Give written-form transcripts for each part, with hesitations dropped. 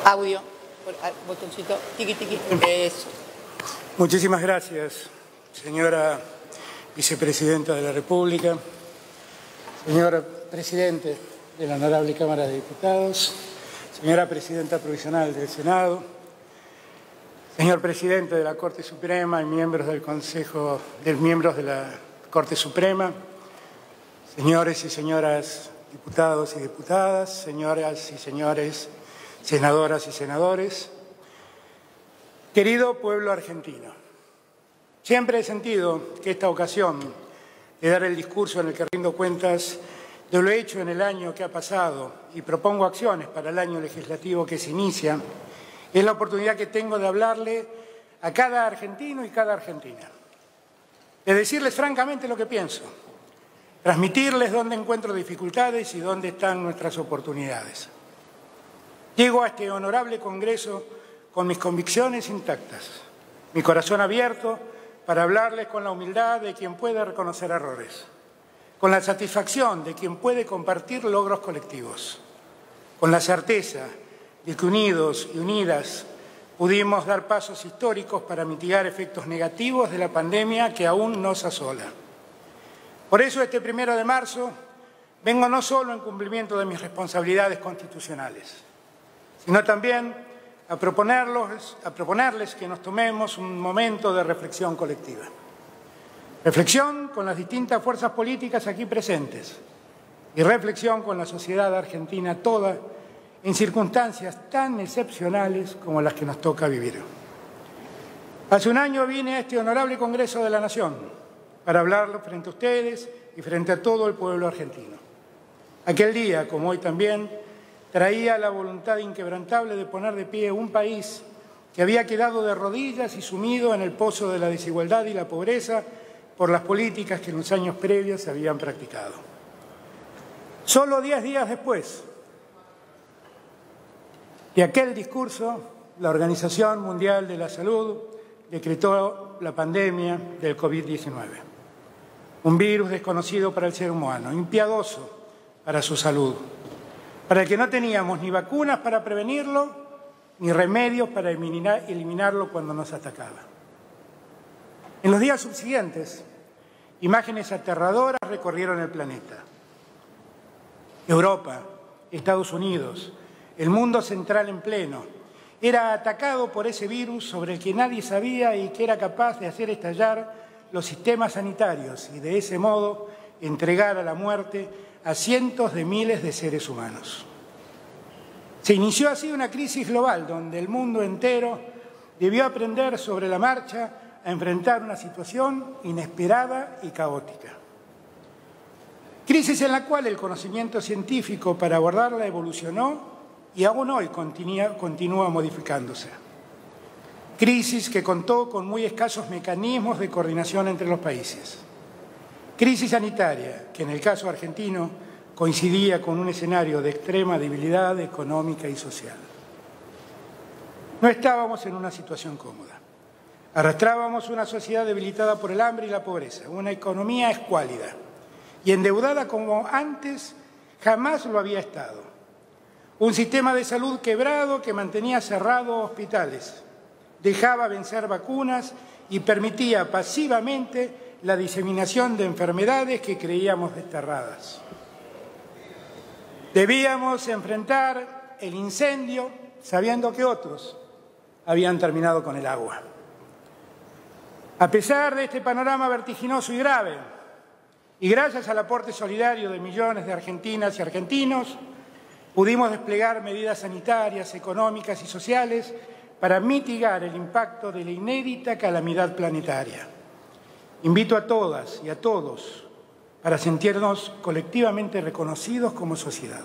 Audio. Botoncito. Tiqui, tiqui. Eso. Muchísimas gracias, señora Vicepresidenta de la República, señor Presidente de la Honorable Cámara de Diputados, señora Presidenta Provisional del Senado, señor Presidente de la Corte Suprema y miembros del Consejo, miembros de la Corte Suprema, señores y señoras diputados y diputadas, señoras y señores senadoras y senadores, querido pueblo argentino, siempre he sentido que esta ocasión de dar el discurso en el que rindo cuentas de lo hecho en el año que ha pasado y propongo acciones para el año legislativo que se inicia, es la oportunidad que tengo de hablarle a cada argentino y cada argentina, de decirles francamente lo que pienso, transmitirles dónde encuentro dificultades y dónde están nuestras oportunidades. Llego a este honorable Congreso con mis convicciones intactas, mi corazón abierto para hablarles con la humildad de quien puede reconocer errores, con la satisfacción de quien puede compartir logros colectivos, con la certeza de que unidos y unidas pudimos dar pasos históricos para mitigar efectos negativos de la pandemia que aún nos asola. Por eso este 1 de marzo vengo no solo en cumplimiento de mis responsabilidades constitucionales, sino también a proponerles que nos tomemos un momento de reflexión colectiva. Reflexión con las distintas fuerzas políticas aquí presentes y reflexión con la sociedad argentina toda en circunstancias tan excepcionales como las que nos toca vivir. Hace un año vine a este honorable Congreso de la Nación para hablarlo frente a ustedes y frente a todo el pueblo argentino. Aquel día, como hoy también, traía la voluntad inquebrantable de poner de pie un país que había quedado de rodillas y sumido en el pozo de la desigualdad y la pobreza por las políticas que en los años previos se habían practicado. Solo 10 días después de aquel discurso, la Organización Mundial de la Salud decretó la pandemia del COVID-19, un virus desconocido para el ser humano, impiadoso para su salud, para el que no teníamos ni vacunas para prevenirlo, ni remedios para eliminarlo cuando nos atacaba. En los días subsiguientes, imágenes aterradoras recorrieron el planeta. Europa, Estados Unidos, el mundo central en pleno, era atacado por ese virus sobre el que nadie sabía y que era capaz de hacer estallar los sistemas sanitarios y de ese modo entregar a la muerte a cientos de miles de seres humanos. Se inició así una crisis global donde el mundo entero debió aprender sobre la marcha a enfrentar una situación inesperada y caótica. Crisis en la cual el conocimiento científico para abordarla evolucionó y aún hoy continúa modificándose. Crisis que contó con muy escasos mecanismos de coordinación entre los países. Crisis sanitaria, que en el caso argentino coincidía con un escenario de extrema debilidad económica y social. No estábamos en una situación cómoda. Arrastrábamos una sociedad debilitada por el hambre y la pobreza, una economía escuálida y endeudada como antes jamás lo había estado. Un sistema de salud quebrado que mantenía cerrados hospitales, dejaba vencer vacunas y permitía pasivamente la diseminación de enfermedades que creíamos desterradas. Debíamos enfrentar el incendio sabiendo que otros habían terminado con el agua. A pesar de este panorama vertiginoso y grave, y gracias al aporte solidario de millones de argentinas y argentinos, pudimos desplegar medidas sanitarias, económicas y sociales para mitigar el impacto de la inédita calamidad planetaria. Invito a todas y a todos para sentirnos colectivamente reconocidos como sociedad.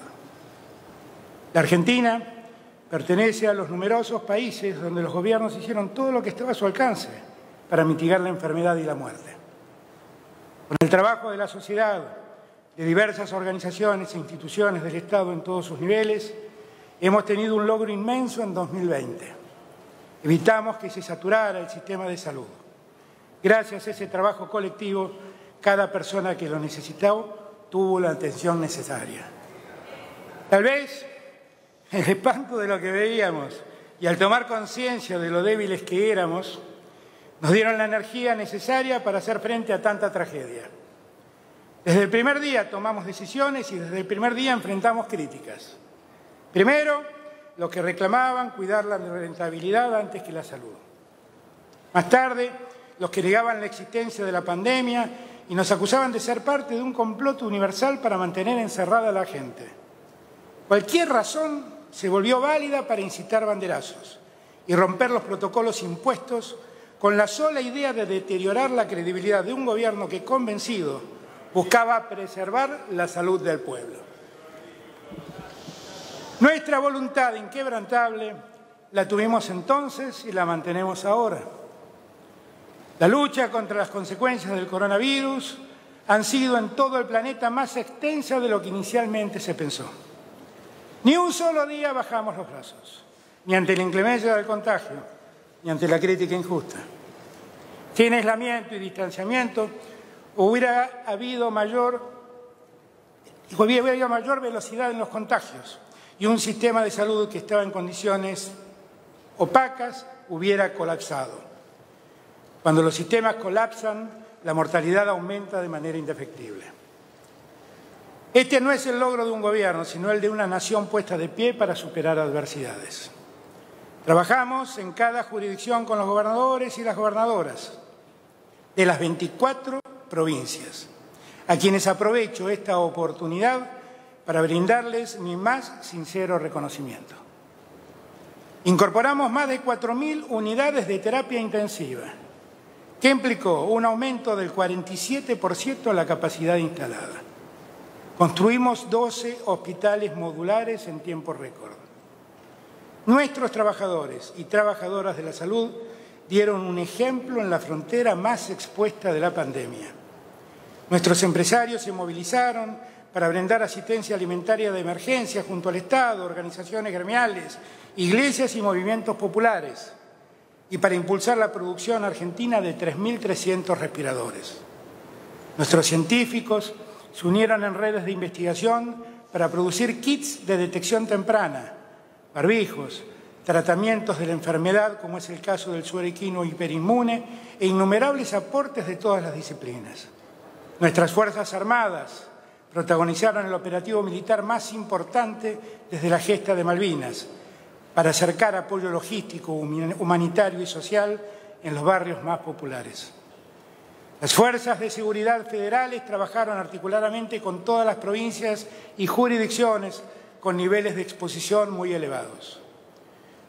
La Argentina pertenece a los numerosos países donde los gobiernos hicieron todo lo que estaba a su alcance para mitigar la enfermedad y la muerte. Con el trabajo de la sociedad, de diversas organizaciones e instituciones del Estado en todos sus niveles, hemos tenido un logro inmenso en 2020. Evitamos que se saturara el sistema de salud. Gracias a ese trabajo colectivo, cada persona que lo necesitó tuvo la atención necesaria. Tal vez el espanto de lo que veíamos y al tomar conciencia de lo débiles que éramos, nos dieron la energía necesaria para hacer frente a tanta tragedia. Desde el primer día tomamos decisiones y desde el primer día enfrentamos críticas. Primero, los que reclamaban cuidar la rentabilidad antes que la salud. Más tarde, los que negaban la existencia de la pandemia y nos acusaban de ser parte de un complot universal para mantener encerrada a la gente. Cualquier razón se volvió válida para incitar banderazos y romper los protocolos impuestos con la sola idea de deteriorar la credibilidad de un gobierno que, convencido, buscaba preservar la salud del pueblo. Nuestra voluntad inquebrantable la tuvimos entonces y la mantenemos ahora. La lucha contra las consecuencias del coronavirus han sido en todo el planeta más extensa de lo que inicialmente se pensó. Ni un solo día bajamos los brazos, ni ante la inclemencia del contagio, ni ante la crítica injusta. Sin aislamiento y distanciamiento hubiera habido mayor velocidad en los contagios y un sistema de salud que estaba en condiciones opacas hubiera colapsado. Cuando los sistemas colapsan, la mortalidad aumenta de manera indefectible. Este no es el logro de un gobierno, sino el de una nación puesta de pie para superar adversidades. Trabajamos en cada jurisdicción con los gobernadores y las gobernadoras de las 24 provincias, a quienes aprovecho esta oportunidad para brindarles mi más sincero reconocimiento. Incorporamos más de 4.000 unidades de terapia intensiva, que implicó un aumento del 47% en la capacidad instalada. Construimos 12 hospitales modulares en tiempo récord. Nuestros trabajadores y trabajadoras de la salud dieron un ejemplo en la frontera más expuesta de la pandemia. Nuestros empresarios se movilizaron para brindar asistencia alimentaria de emergencia junto al Estado, organizaciones gremiales, iglesias y movimientos populares, y para impulsar la producción argentina de 3.300 respiradores. Nuestros científicos se unieron en redes de investigación para producir kits de detección temprana, barbijos, tratamientos de la enfermedad, como es el caso del suero equino hiperinmune, e innumerables aportes de todas las disciplinas. Nuestras Fuerzas Armadas protagonizaron el operativo militar más importante desde la gesta de Malvinas, para acercar apoyo logístico, humanitario y social en los barrios más populares. Las fuerzas de seguridad federales trabajaron articuladamente con todas las provincias y jurisdicciones con niveles de exposición muy elevados.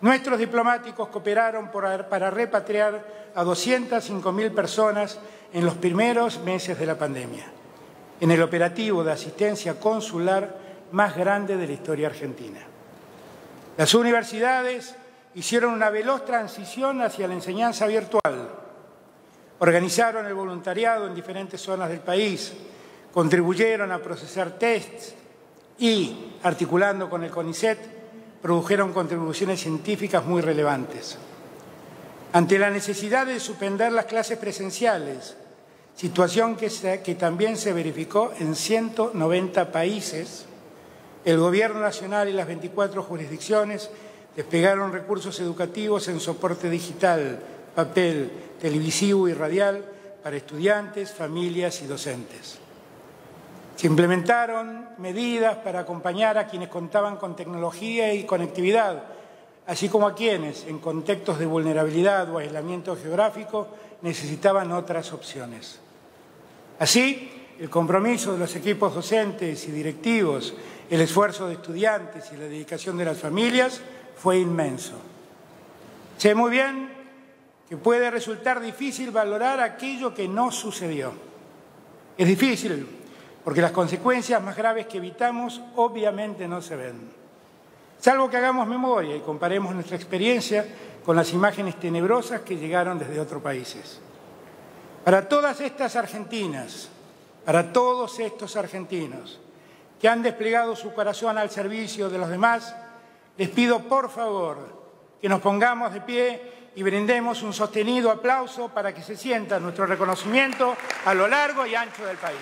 Nuestros diplomáticos cooperaron para repatriar a 205.000 personas en los primeros meses de la pandemia, en el operativo de asistencia consular más grande de la historia argentina. Las universidades hicieron una veloz transición hacia la enseñanza virtual, organizaron el voluntariado en diferentes zonas del país, contribuyeron a procesar tests y, articulando con el CONICET, produjeron contribuciones científicas muy relevantes. Ante la necesidad de suspender las clases presenciales, situación que también se verificó en 190 países, el Gobierno Nacional y las 24 jurisdicciones desplegaron recursos educativos en soporte digital, papel, televisivo y radial para estudiantes, familias y docentes. Se implementaron medidas para acompañar a quienes contaban con tecnología y conectividad, así como a quienes, en contextos de vulnerabilidad o aislamiento geográfico, necesitaban otras opciones. Así, el compromiso de los equipos docentes y directivos, el esfuerzo de estudiantes y la dedicación de las familias fue inmenso. Sé muy bien que puede resultar difícil valorar aquello que no sucedió. Es difícil porque las consecuencias más graves que evitamos obviamente no se ven. Salvo que hagamos memoria y comparemos nuestra experiencia con las imágenes tenebrosas que llegaron desde otros países. Para todas estas argentinas, para todos estos argentinos que han desplegado su corazón al servicio de los demás, les pido por favor que nos pongamos de pie y brindemos un sostenido aplauso para que se sienta nuestro reconocimiento a lo largo y ancho del país.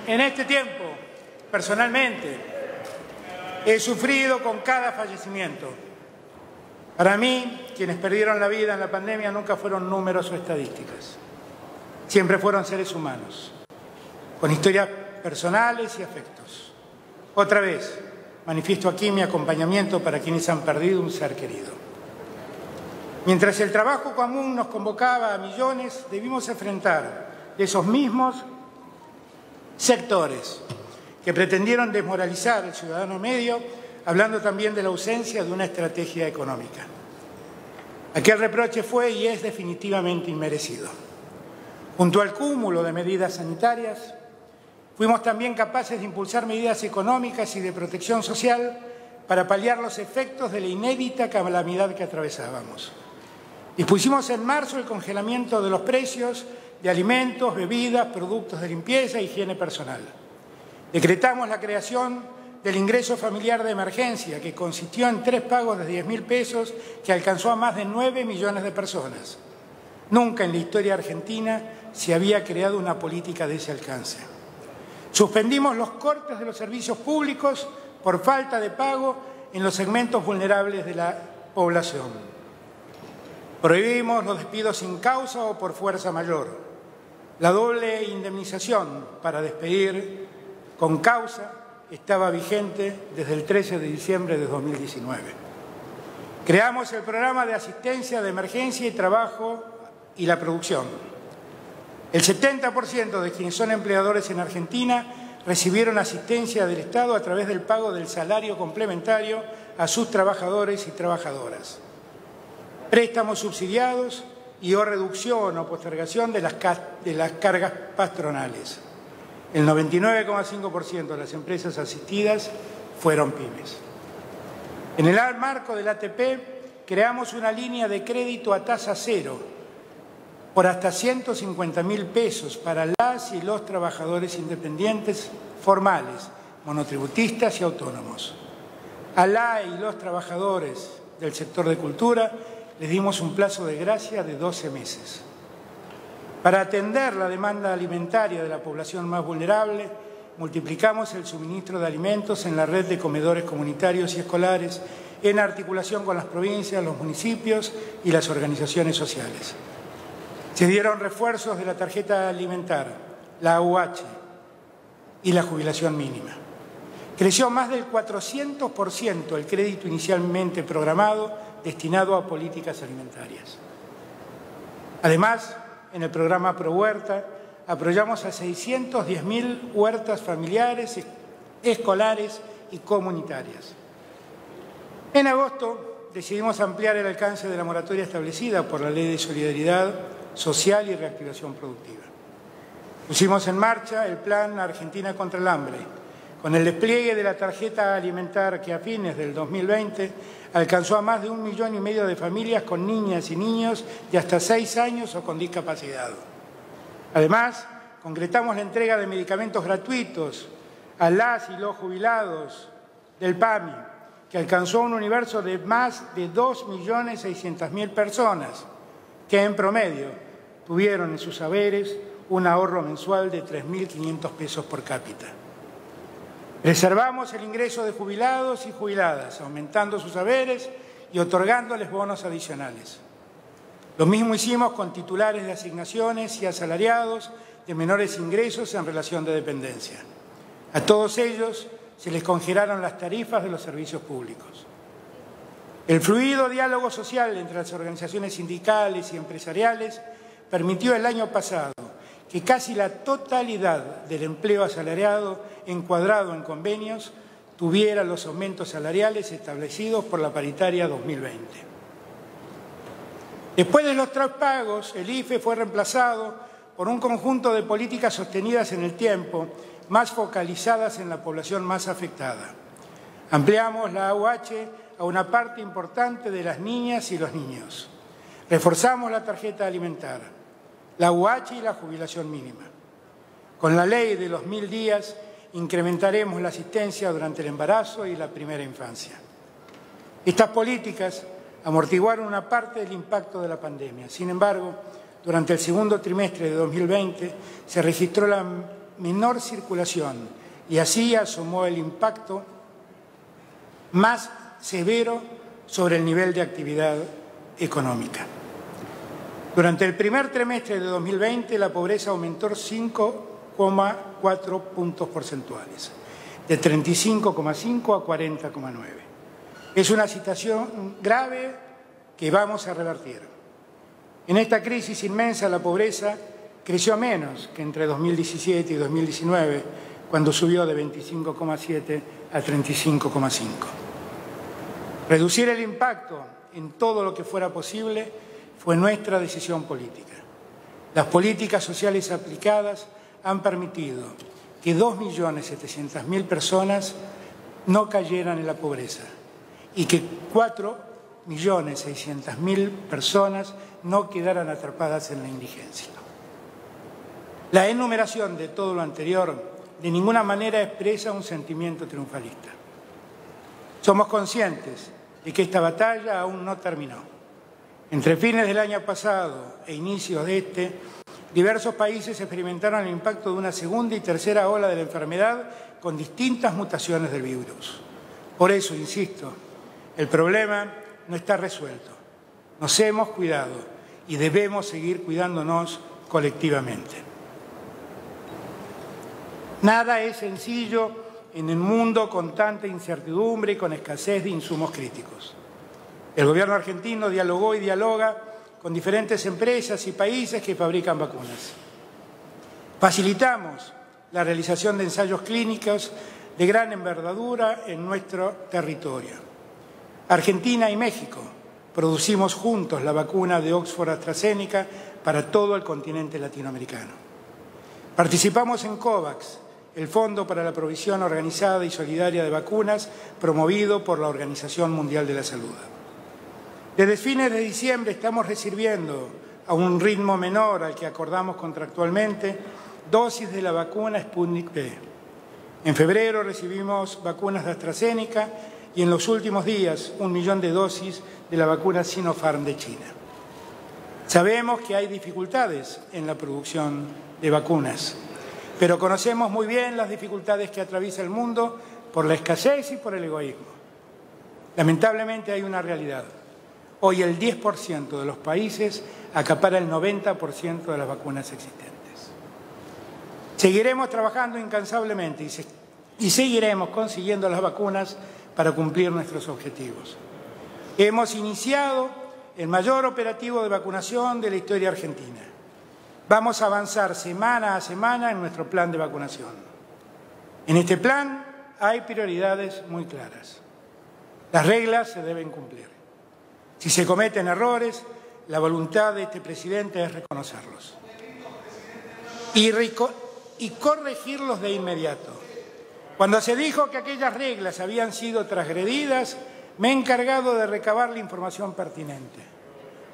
En este tiempo, personalmente, he sufrido con cada fallecimiento. Para mí, quienes perdieron la vida en la pandemia nunca fueron números o estadísticas. Siempre fueron seres humanos, con historias personales y afectos. Otra vez, manifiesto aquí mi acompañamiento para quienes han perdido un ser querido. Mientras el trabajo común nos convocaba a millones, debimos enfrentar esos mismos sectores que pretendieron desmoralizar al ciudadano medio, hablando también de la ausencia de una estrategia económica. Aquel reproche fue y es definitivamente inmerecido. Junto al cúmulo de medidas sanitarias, fuimos también capaces de impulsar medidas económicas y de protección social para paliar los efectos de la inédita calamidad que atravesábamos. Dispusimos en marzo el congelamiento de los precios de alimentos, bebidas, productos de limpieza e higiene personal. Decretamos la creación del ingreso familiar de emergencia, que consistió en 3 pagos de 10.000 pesos que alcanzó a más de 9 millones de personas. Nunca en la historia argentina se había creado una política de ese alcance. Suspendimos los cortes de los servicios públicos por falta de pago en los segmentos vulnerables de la población. Prohibimos los despidos sin causa o por fuerza mayor. La doble indemnización para despedir con causa estaba vigente desde el 13 de diciembre de 2019. Creamos el programa de asistencia de emergencia y trabajo y la producción. El 70% de quienes son empleadores en Argentina recibieron asistencia del Estado a través del pago del salario complementario a sus trabajadores y trabajadoras. Préstamos subsidiados y o reducción o postergación de las cargas patronales. El 99,5% de las empresas asistidas fueron pymes. En el marco del ATP creamos una línea de crédito a tasa cero por hasta 150.000 pesos para las y los trabajadores independientes formales, monotributistas y autónomos. A la y los trabajadores del sector de cultura les dimos un plazo de gracia de 12 meses. Para atender la demanda alimentaria de la población más vulnerable, multiplicamos el suministro de alimentos en la red de comedores comunitarios y escolares en articulación con las provincias, los municipios y las organizaciones sociales. Se dieron refuerzos de la tarjeta alimentar, la AUH y la jubilación mínima. Creció más del 400% el crédito inicialmente programado destinado a políticas alimentarias. Además, en el programa ProHuerta, apoyamos a 610.000 huertas familiares, escolares y comunitarias. En agosto decidimos ampliar el alcance de la moratoria establecida por la Ley de Solidaridad Social y Reactivación Productiva. Pusimos en marcha el Plan Argentina contra el Hambre, con el despliegue de la tarjeta alimentar que a fines del 2020 alcanzó a más de 1,5 millones de familias con niñas y niños de hasta 6 años o con discapacidad. Además, concretamos la entrega de medicamentos gratuitos a las y los jubilados del PAMI, que alcanzó un universo de más de 2.600.000 personas, que en promedio tuvieron en sus haberes un ahorro mensual de 3.500 pesos por cápita. Preservamos el ingreso de jubilados y jubiladas, aumentando sus haberes y otorgándoles bonos adicionales. Lo mismo hicimos con titulares de asignaciones y asalariados de menores ingresos en relación de dependencia. A todos ellos se les congelaron las tarifas de los servicios públicos. El fluido diálogo social entre las organizaciones sindicales y empresariales permitió el año pasado que casi la totalidad del empleo asalariado encuadrado en convenios tuviera los aumentos salariales establecidos por la paritaria 2020. Después de los traspagos, el IFE fue reemplazado por un conjunto de políticas sostenidas en el tiempo, más focalizadas en la población más afectada. Ampliamos la AUH a una parte importante de las niñas y los niños. Reforzamos la tarjeta alimentar, la AUH y la jubilación mínima. Con la ley de los 1.000 días incrementaremos la asistencia durante el embarazo y la primera infancia. Estas políticas amortiguaron una parte del impacto de la pandemia. Sin embargo, durante el segundo trimestre de 2020 se registró la menor circulación y así asomó el impacto más severo sobre el nivel de actividad económica. Durante el primer trimestre de 2020, la pobreza aumentó 5,4 puntos porcentuales, de 35,5 a 40,9. Es una situación grave que vamos a revertir. En esta crisis inmensa, la pobreza creció menos que entre 2017 y 2019, cuando subió de 25,7 a 35,5. Reducir el impacto en todo lo que fuera posible fue nuestra decisión política. Las políticas sociales aplicadas han permitido que 2.700.000 personas no cayeran en la pobreza y que 4.600.000 personas no quedaran atrapadas en la indigencia. La enumeración de todo lo anterior de ninguna manera expresa un sentimiento triunfalista. Somos conscientes de que esta batalla aún no terminó. Entre fines del año pasado e inicios de este, diversos países experimentaron el impacto de una segunda y tercera ola de la enfermedad con distintas mutaciones del virus. Por eso, insisto, el problema no está resuelto. Nos hemos cuidado y debemos seguir cuidándonos colectivamente. Nada es sencillo en un mundo con tanta incertidumbre y con escasez de insumos críticos. El gobierno argentino dialogó y dialoga con diferentes empresas y países que fabrican vacunas. Facilitamos la realización de ensayos clínicos de gran envergadura en nuestro territorio. Argentina y México producimos juntos la vacuna de Oxford-AstraZeneca para todo el continente latinoamericano. Participamos en COVAX, el Fondo para la Provisión Organizada y Solidaria de Vacunas, promovido por la Organización Mundial de la Salud. Desde fines de diciembre estamos recibiendo, a un ritmo menor al que acordamos contractualmente, dosis de la vacuna Sputnik V. En febrero recibimos vacunas de AstraZeneca y en los últimos días 1 millón de dosis de la vacuna Sinopharm de China. Sabemos que hay dificultades en la producción de vacunas, pero conocemos muy bien las dificultades que atraviesa el mundo por la escasez y por el egoísmo. Lamentablemente hay una realidad. Hoy el 10% de los países acapara el 90% de las vacunas existentes. Seguiremos trabajando incansablemente y seguiremos consiguiendo las vacunas para cumplir nuestros objetivos. Hemos iniciado el mayor operativo de vacunación de la historia argentina. Vamos a avanzar semana a semana en nuestro plan de vacunación. En este plan hay prioridades muy claras. Las reglas se deben cumplir. Si se cometen errores, la voluntad de este presidente es reconocerlos y corregirlos de inmediato. Cuando se dijo que aquellas reglas habían sido transgredidas, me he encargado de recabar la información pertinente.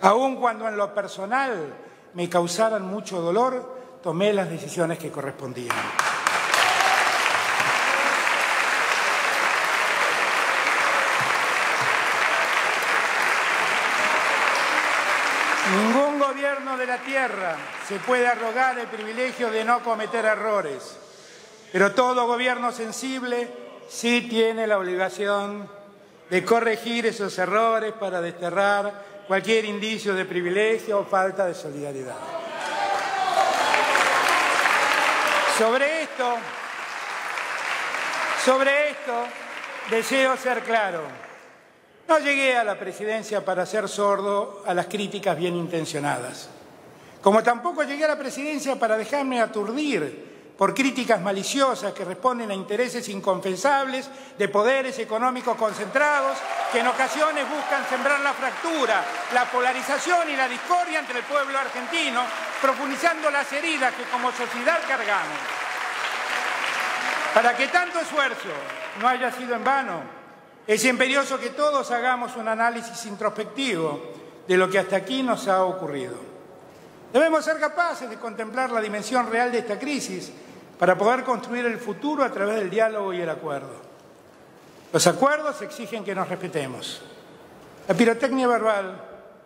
Aun cuando en lo personal me causaran mucho dolor, tomé las decisiones que correspondían. Ningún gobierno de la tierra se puede arrogar el privilegio de no cometer errores, pero todo gobierno sensible sí tiene la obligación de corregir esos errores para desterrar cualquier indicio de privilegio o falta de solidaridad. Sobre esto deseo ser claro. No llegué a la presidencia para ser sordo a las críticas bien intencionadas, como tampoco llegué a la presidencia para dejarme aturdir por críticas maliciosas que responden a intereses inconfesables de poderes económicos concentrados que en ocasiones buscan sembrar la fractura, la polarización y la discordia entre el pueblo argentino, profundizando las heridas que como sociedad cargamos. Para que tanto esfuerzo no haya sido en vano, es imperioso que todos hagamos un análisis introspectivo de lo que hasta aquí nos ha ocurrido. Debemos ser capaces de contemplar la dimensión real de esta crisis para poder construir el futuro a través del diálogo y el acuerdo. Los acuerdos exigen que nos respetemos. La pirotecnia verbal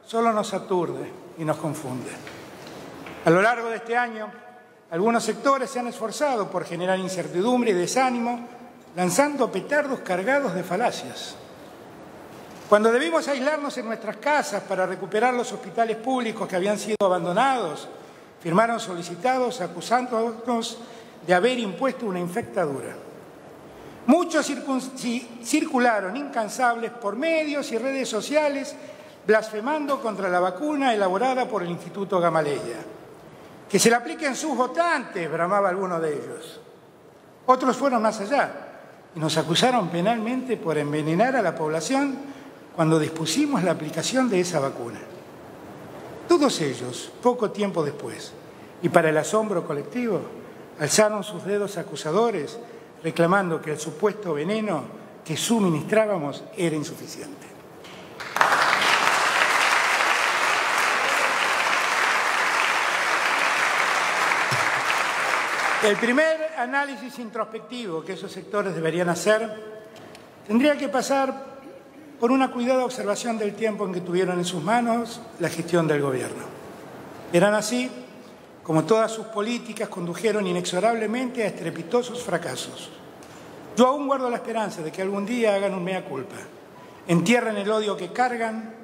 solo nos aturde y nos confunde. A lo largo de este año Algunos sectores se han esforzado por generar incertidumbre y desánimo, lanzando petardos cargados de falacias. Cuando debimos aislarnos en nuestras casas para recuperar los hospitales públicos que habían sido abandonados, firmaron solicitados acusándonos de haber impuesto una infectadura. Muchos circularon incansables por medios y redes sociales blasfemando contra la vacuna elaborada por el Instituto Gamaleya. Que se la apliquen sus votantes, bramaba alguno de ellos. Otros fueron más allá y nos acusaron penalmente por envenenar a la población cuando dispusimos la aplicación de esa vacuna. Todos ellos, poco tiempo después, y para el asombro colectivo, alzaron sus dedos acusadores, reclamando que el supuesto veneno que suministrábamos era insuficiente. El primer análisis introspectivo que esos sectores deberían hacer tendría que pasar por una cuidada observación del tiempo en que tuvieron en sus manos la gestión del gobierno. Eran así como todas sus políticas condujeron inexorablemente a estrepitosos fracasos. Yo aún guardo la esperanza de que algún día hagan un mea culpa, entierren el odio que cargan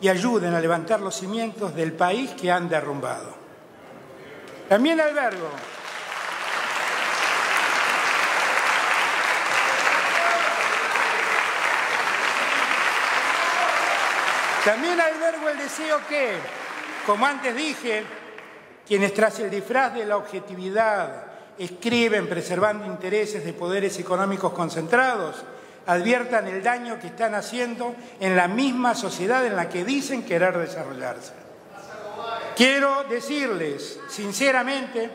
y ayuden a levantar los cimientos del país que han derrumbado. También albergo el deseo que, como antes dije, quienes tras el disfraz de la objetividad escriben preservando intereses de poderes económicos concentrados, adviertan el daño que están haciendo en la misma sociedad en la que dicen querer desarrollarse. Quiero decirles, sinceramente,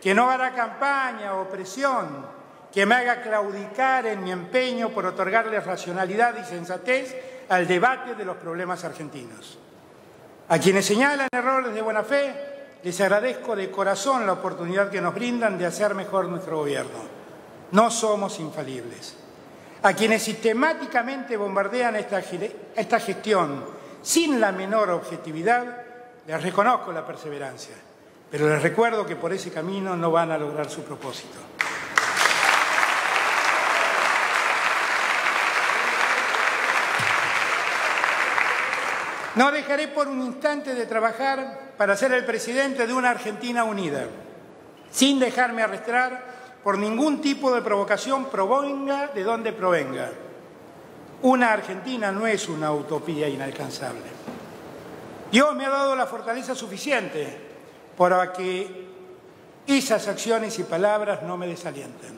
que no hará campaña o presión que me haga claudicar en mi empeño por otorgarles racionalidad y sensatez al debate de los problemas argentinos. A quienes señalan errores de buena fe, les agradezco de corazón la oportunidad que nos brindan de hacer mejor nuestro gobierno. No somos infalibles. A quienes sistemáticamente bombardean esta gestión sin la menor objetividad, les reconozco la perseverancia, pero les recuerdo que por ese camino no van a lograr su propósito. No dejaré por un instante de trabajar para ser el presidente de una Argentina unida, sin dejarme arrastrar por ningún tipo de provocación, provenga de donde provenga. Una Argentina no es una utopía inalcanzable. Dios me ha dado la fortaleza suficiente para que esas acciones y palabras no me desalienten.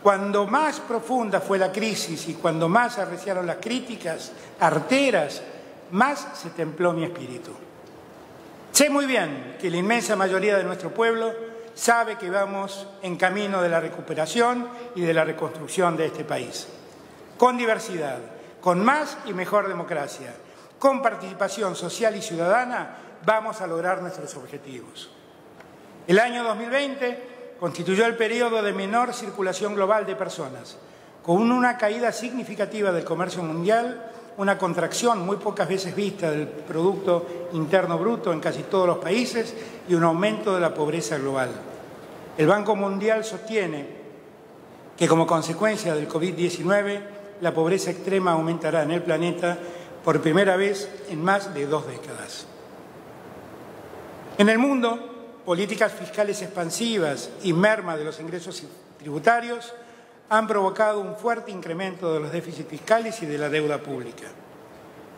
Cuando más profunda fue la crisis y cuando más arreciaron las críticas arteras, más se templó mi espíritu. Sé muy bien que la inmensa mayoría de nuestro pueblo sabe que vamos en camino de la recuperación y de la reconstrucción de este país. Con diversidad, con más y mejor democracia, con participación social y ciudadana, vamos a lograr nuestros objetivos. El año 2020 constituyó el periodo de menor circulación global de personas, con una caída significativa del comercio mundial, una contracción muy pocas veces vista del Producto Interno Bruto en casi todos los países y un aumento de la pobreza global. El Banco Mundial sostiene que como consecuencia del COVID-19 la pobreza extrema aumentará en el planeta por primera vez en más de 2 décadas. En el mundo, políticas fiscales expansivas y merma de los ingresos tributarios han provocado un fuerte incremento de los déficits fiscales y de la deuda pública.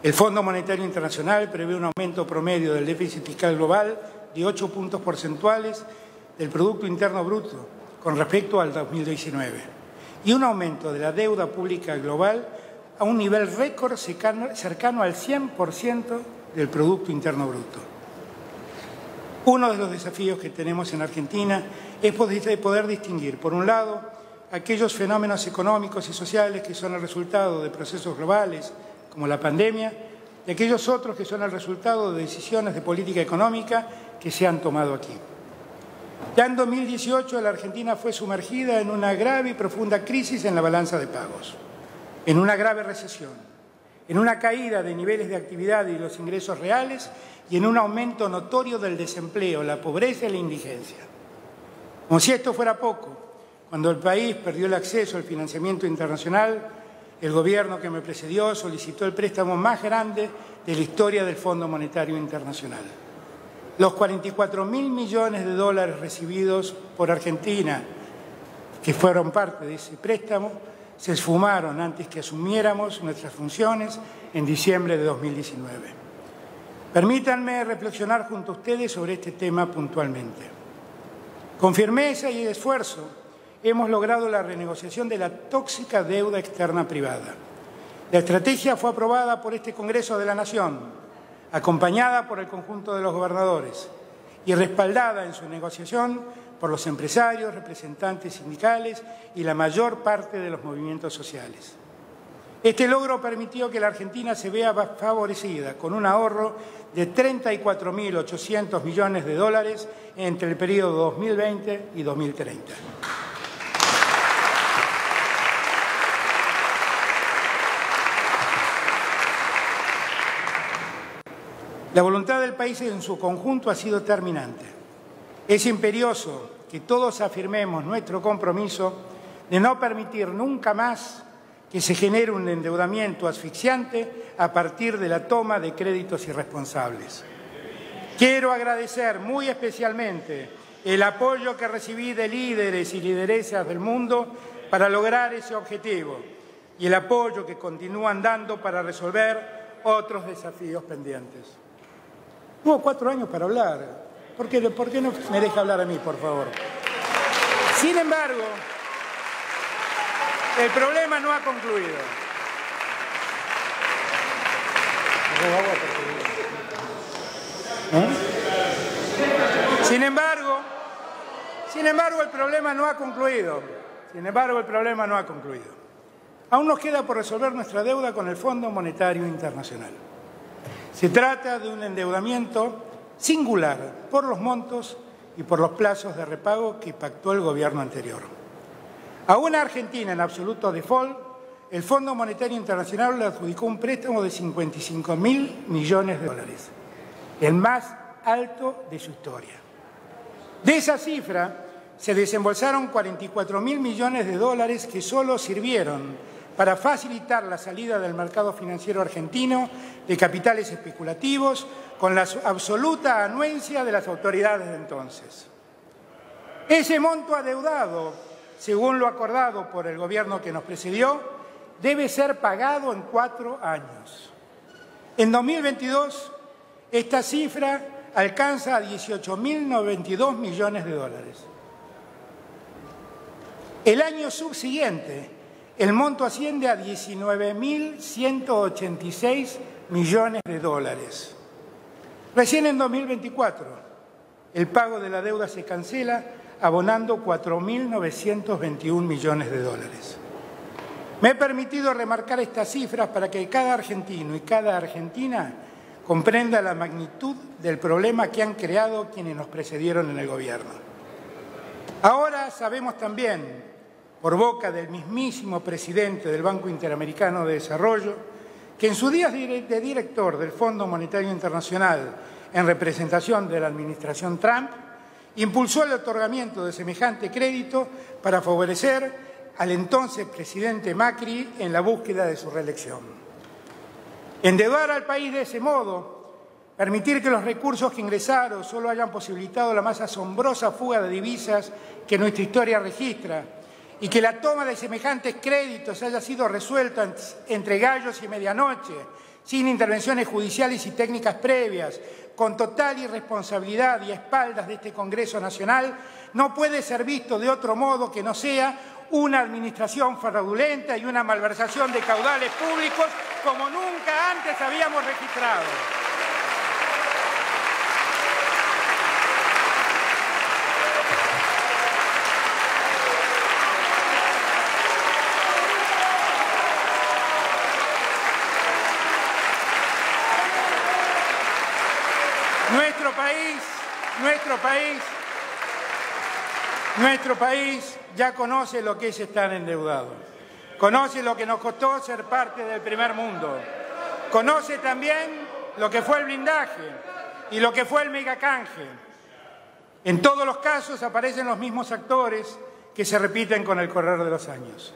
El Fondo Monetario Internacional prevé un aumento promedio del déficit fiscal global de 8 puntos porcentuales del Producto Interno Bruto con respecto al 2019 y un aumento de la deuda pública global a un nivel récord cercano al 100% del Producto Interno Bruto. Uno de los desafíos que tenemos en Argentina es poder distinguir, por un lado, aquellos fenómenos económicos y sociales que son el resultado de procesos globales, como la pandemia, y aquellos otros que son el resultado de decisiones de política económica que se han tomado aquí. Ya en 2018 la Argentina fue sumergida en una grave y profunda crisis en la balanza de pagos, en una grave recesión, en una caída de niveles de actividad y los ingresos reales y en un aumento notorio del desempleo, la pobreza y la indigencia. Como si esto fuera poco, cuando el país perdió el acceso al financiamiento internacional, el gobierno que me precedió solicitó el préstamo más grande de la historia del Fondo Monetario Internacional. Los 44.000 millones de dólares recibidos por Argentina, que fueron parte de ese préstamo, se esfumaron antes que asumiéramos nuestras funciones en diciembre de 2019. Permítanme reflexionar junto a ustedes sobre este tema puntualmente. Con firmeza y esfuerzo hemos logrado la renegociación de la tóxica deuda externa privada. La estrategia fue aprobada por este Congreso de la Nación, acompañada por el conjunto de los gobernadores y respaldada en su negociación por los empresarios, representantes sindicales y la mayor parte de los movimientos sociales. Este logro permitió que la Argentina se vea favorecida con un ahorro de 34.800 millones de dólares entre el periodo 2020 y 2030. La voluntad del país en su conjunto ha sido determinante. Es imperioso que todos afirmemos nuestro compromiso de no permitir nunca más que se genere un endeudamiento asfixiante a partir de la toma de créditos irresponsables. Quiero agradecer muy especialmente el apoyo que recibí de líderes y lideresas del mundo para lograr ese objetivo y el apoyo que continúan dando para resolver otros desafíos pendientes. Hubo 4 años para hablar. ¿Por qué no me deja hablar a mí, por favor? Sin embargo, el problema no ha concluido. Sin embargo, el problema no ha concluido. Aún nos queda por resolver nuestra deuda con el Fondo Monetario Internacional. Se trata de un endeudamiento singular por los montos y por los plazos de repago que pactó el gobierno anterior. A una Argentina en absoluto default, el Fondo Monetario Internacional le adjudicó un préstamo de 55.000 millones de dólares, el más alto de su historia. De esa cifra se desembolsaron 44.000 millones de dólares que solo sirvieron para facilitar la salida del mercado financiero argentino de capitales especulativos con la absoluta anuencia de las autoridades de entonces. Ese monto adeudado, según lo acordado por el gobierno que nos precedió, debe ser pagado en 4 años. En 2022, esta cifra alcanza a 18.092 millones de dólares. El año subsiguiente, el monto asciende a 19.186 millones de dólares. Recién en 2024, el pago de la deuda se cancela abonando 4.921 millones de dólares. Me he permitido remarcar estas cifras para que cada argentino y cada argentina comprenda la magnitud del problema que han creado quienes nos precedieron en el gobierno. Ahora sabemos también, por boca del mismísimo presidente del Banco Interamericano de Desarrollo, que en sus días de director del Fondo Monetario Internacional en representación de la administración Trump, impulsó el otorgamiento de semejante crédito para favorecer al entonces presidente Macri en la búsqueda de su reelección. Endeudar al país de ese modo, permitir que los recursos que ingresaron solo hayan posibilitado la más asombrosa fuga de divisas que nuestra historia registra, y que la toma de semejantes créditos haya sido resuelta entre gallos y medianoche, sin intervenciones judiciales y técnicas previas, con total irresponsabilidad y a espaldas de este Congreso Nacional, no puede ser visto de otro modo que no sea una administración fraudulenta y una malversación de caudales públicos como nunca antes habíamos registrado. Nuestro país ya conoce lo que es estar endeudado. Conoce lo que nos costó ser parte del primer mundo. Conoce también lo que fue el blindaje y lo que fue el megacanje. En todos los casos aparecen los mismos actores que se repiten con el correr de los años.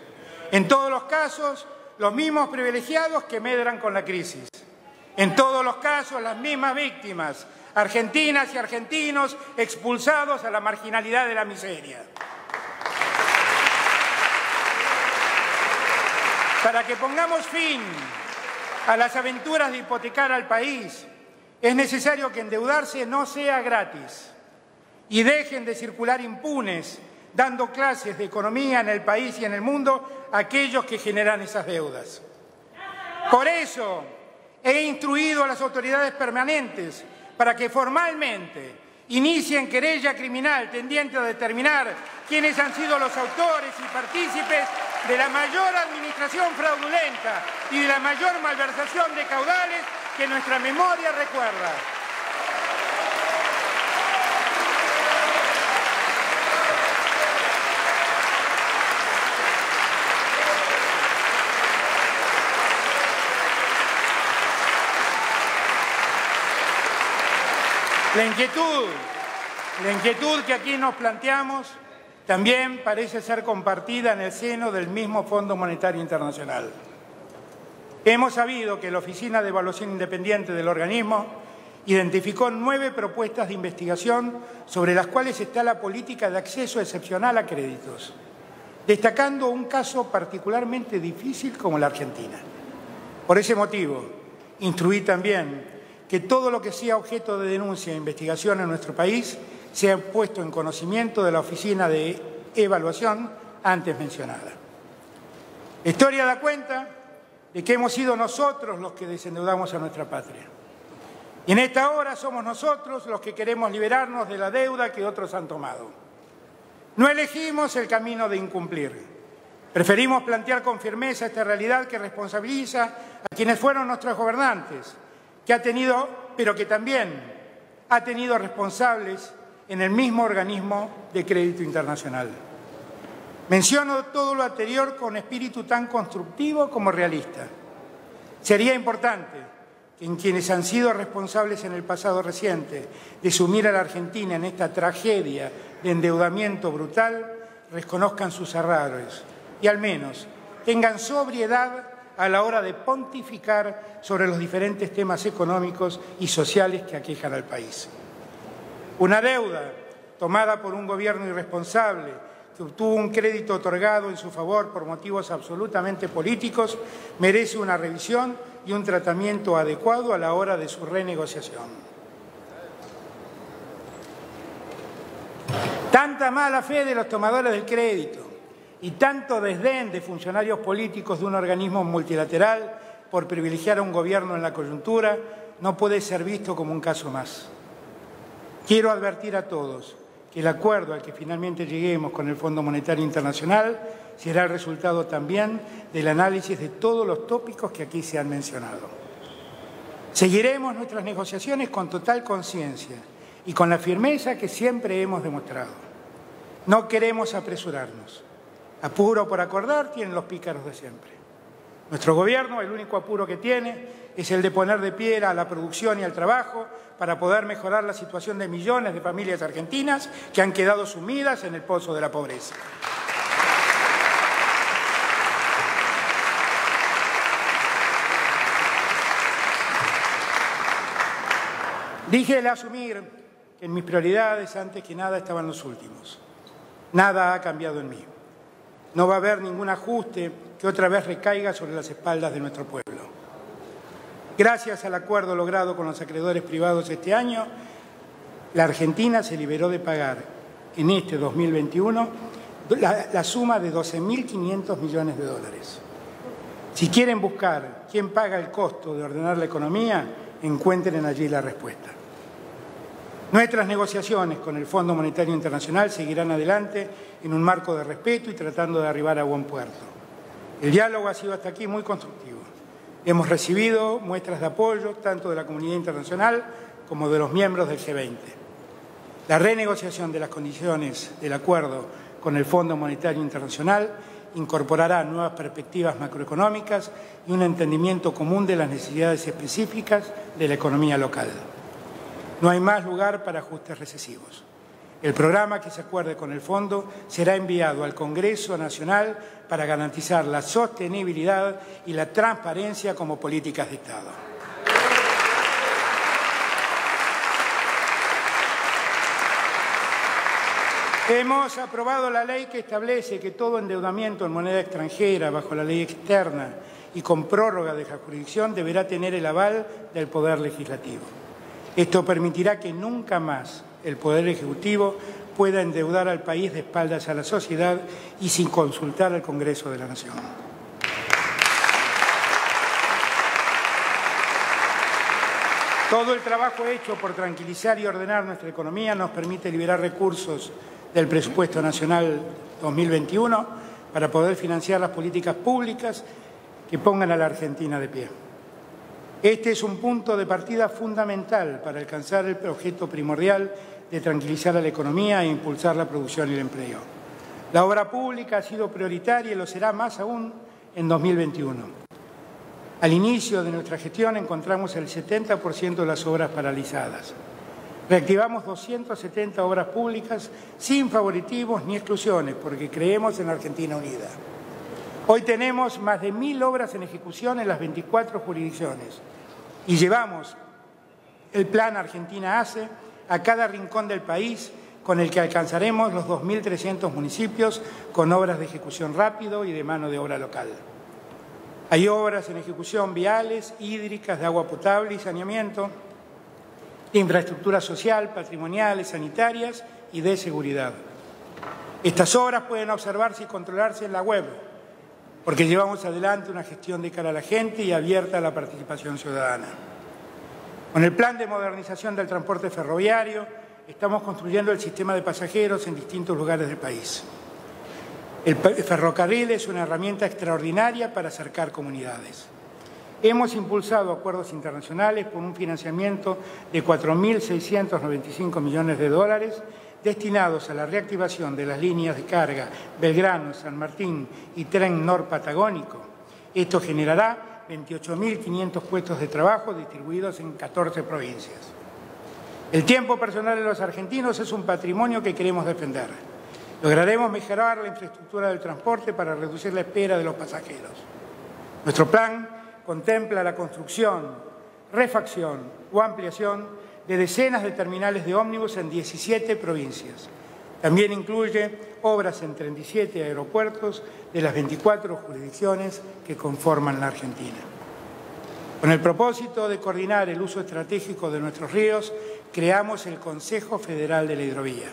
En todos los casos, los mismos privilegiados que medran con la crisis. En todos los casos, las mismas víctimas, argentinas y argentinos expulsados a la marginalidad de la miseria. Para que pongamos fin a las aventuras de hipotecar al país, es necesario que endeudarse no sea gratis y dejen de circular impunes dando clases de economía en el país y en el mundo a aquellos que generan esas deudas. Por eso he instruido a las autoridades permanentes para que formalmente inicien querella criminal tendiente a determinar quiénes han sido los autores y partícipes de la mayor administración fraudulenta y de la mayor malversación de caudales que nuestra memoria recuerda. La inquietud que aquí nos planteamos también parece ser compartida en el seno del mismo Fondo Monetario Internacional. Hemos sabido que la Oficina de Evaluación Independiente del organismo identificó 9 propuestas de investigación sobre las cuales está la política de acceso excepcional a créditos, destacando un caso particularmente difícil como la Argentina. Por ese motivo, instruí también que todo lo que sea objeto de denuncia e investigación en nuestro país sea puesto en conocimiento de la Oficina de Evaluación antes mencionada. La historia da cuenta de que hemos sido nosotros los que desendeudamos a nuestra patria. Y en esta hora somos nosotros los que queremos liberarnos de la deuda que otros han tomado. No elegimos el camino de incumplir. Preferimos plantear con firmeza esta realidad que responsabiliza a quienes fueron nuestros gobernantes, pero que también ha tenido responsables en el mismo organismo de crédito internacional. Menciono todo lo anterior con espíritu tan constructivo como realista. Sería importante que quienes han sido responsables en el pasado reciente de sumir a la Argentina en esta tragedia de endeudamiento brutal reconozcan sus errores y al menos tengan sobriedad a la hora de pontificar sobre los diferentes temas económicos y sociales que aquejan al país. Una deuda tomada por un gobierno irresponsable que obtuvo un crédito otorgado en su favor por motivos absolutamente políticos merece una revisión y un tratamiento adecuado a la hora de su renegociación. Tanta mala fe de los tomadores del crédito y tanto desdén de funcionarios políticos de un organismo multilateral por privilegiar a un gobierno en la coyuntura no puede ser visto como un caso más. Quiero advertir a todos que el acuerdo al que finalmente lleguemos con el Fondo Monetario Internacional será el resultado también del análisis de todos los tópicos que aquí se han mencionado. Seguiremos nuestras negociaciones con total conciencia y con la firmeza que siempre hemos demostrado. No queremos apresurarnos. Apuro por acordar tienen los pícaros de siempre. Nuestro gobierno, el único apuro que tiene, es el de poner de pie a la producción y al trabajo para poder mejorar la situación de millones de familias argentinas que han quedado sumidas en el pozo de la pobreza. Dije al asumir que en mis prioridades, antes que nada, estaban los últimos. Nada ha cambiado en mí. No va a haber ningún ajuste que otra vez recaiga sobre las espaldas de nuestro pueblo. Gracias al acuerdo logrado con los acreedores privados este año, la Argentina se liberó de pagar en este 2021 la suma de 12.500 millones de dólares. Si quieren buscar quién paga el costo de ordenar la economía, encuentren allí la respuesta. Nuestras negociaciones con el Fondo Monetario Internacional seguirán adelante en un marco de respeto y tratando de arribar a buen puerto. El diálogo ha sido hasta aquí muy constructivo. Hemos recibido muestras de apoyo tanto de la comunidad internacional como de los miembros del G20. La renegociación de las condiciones del acuerdo con el Fondo Monetario Internacional incorporará nuevas perspectivas macroeconómicas y un entendimiento común de las necesidades específicas de la economía local. No hay más lugar para ajustes recesivos. El programa que se acuerde con el Fondo será enviado al Congreso Nacional para garantizar la sostenibilidad y la transparencia como políticas de Estado. Hemos aprobado la ley que establece que todo endeudamiento en moneda extranjera bajo la ley externa y con prórroga de la jurisdicción deberá tener el aval del Poder Legislativo. Esto permitirá que nunca más el Poder Ejecutivo pueda endeudar al país de espaldas a la sociedad y sin consultar al Congreso de la Nación. Todo el trabajo hecho por tranquilizar y ordenar nuestra economía nos permite liberar recursos del presupuesto nacional 2021 para poder financiar las políticas públicas que pongan a la Argentina de pie. Este es un punto de partida fundamental para alcanzar el objeto primordial de tranquilizar a la economía e impulsar la producción y el empleo. La obra pública ha sido prioritaria y lo será más aún en 2021. Al inicio de nuestra gestión encontramos el 70% de las obras paralizadas. Reactivamos 270 obras públicas sin favoritismos ni exclusiones, porque creemos en la Argentina unida. Hoy tenemos más de 1.000 obras en ejecución en las 24 jurisdicciones y llevamos el plan Argentina Hace a cada rincón del país, con el que alcanzaremos los 2.300 municipios con obras de ejecución rápido y de mano de obra local. Hay obras en ejecución viales, hídricas, de agua potable y saneamiento, de infraestructura social, patrimoniales, sanitarias y de seguridad. Estas obras pueden observarse y controlarse en la web, porque llevamos adelante una gestión de cara a la gente y abierta a la participación ciudadana. Con el plan de modernización del transporte ferroviario, estamos construyendo el sistema de pasajeros en distintos lugares del país. El ferrocarril es una herramienta extraordinaria para acercar comunidades. Hemos impulsado acuerdos internacionales por un financiamiento de 4.695 millones de dólares destinados a la reactivación de las líneas de carga Belgrano, San Martín y Tren Norpatagónico. Esto generará 28.500 puestos de trabajo distribuidos en 14 provincias. El tiempo personal de los argentinos es un patrimonio que queremos defender. Lograremos mejorar la infraestructura del transporte para reducir la espera de los pasajeros. Nuestro plan contempla la construcción, refacción o ampliación de decenas de terminales de ómnibus en 17 provincias. También incluye obras en 37 aeropuertos de las 24 jurisdicciones que conforman la Argentina. Con el propósito de coordinar el uso estratégico de nuestros ríos, creamos el Consejo Federal de la Hidrovía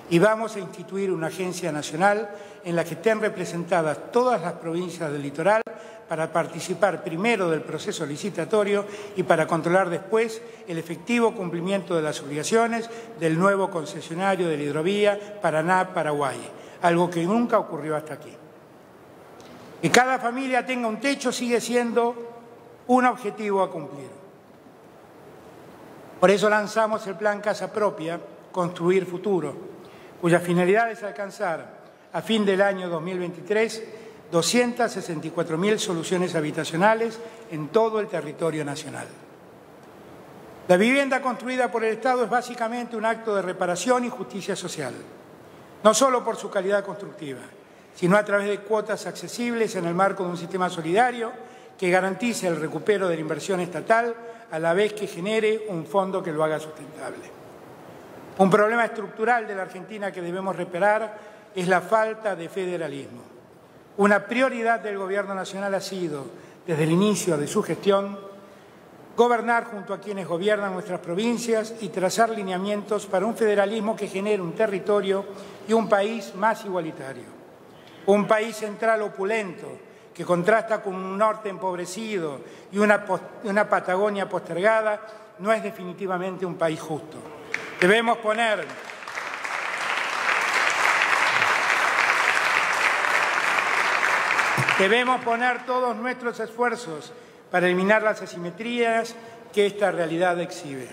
y vamos a instituir una agencia nacional en la que estén representadas todas las provincias del litoral para participar primero del proceso licitatorio y para controlar después el efectivo cumplimiento de las obligaciones del nuevo concesionario de la hidrovía Paraná-Paraguay, algo que nunca ocurrió hasta aquí. Que cada familia tenga un techo sigue siendo un objetivo a cumplir. Por eso lanzamos el plan Casa Propia, Construir Futuro, cuya finalidad es alcanzar a fin del año 2023 264.000 soluciones habitacionales en todo el territorio nacional. La vivienda construida por el Estado es básicamente un acto de reparación y justicia social, no solo por su calidad constructiva, sino a través de cuotas accesibles en el marco de un sistema solidario que garantice el recupero de la inversión estatal a la vez que genere un fondo que lo haga sustentable. Un problema estructural de la Argentina que debemos reparar es la falta de federalismo. Una prioridad del Gobierno Nacional ha sido, desde el inicio de su gestión, gobernar junto a quienes gobiernan nuestras provincias y trazar lineamientos para un federalismo que genere un territorio y un país más igualitario. Un país central opulento que contrasta con un norte empobrecido y una Patagonia postergada no es definitivamente un país justo. Debemos poner todos nuestros esfuerzos para eliminar las asimetrías que esta realidad exhibe.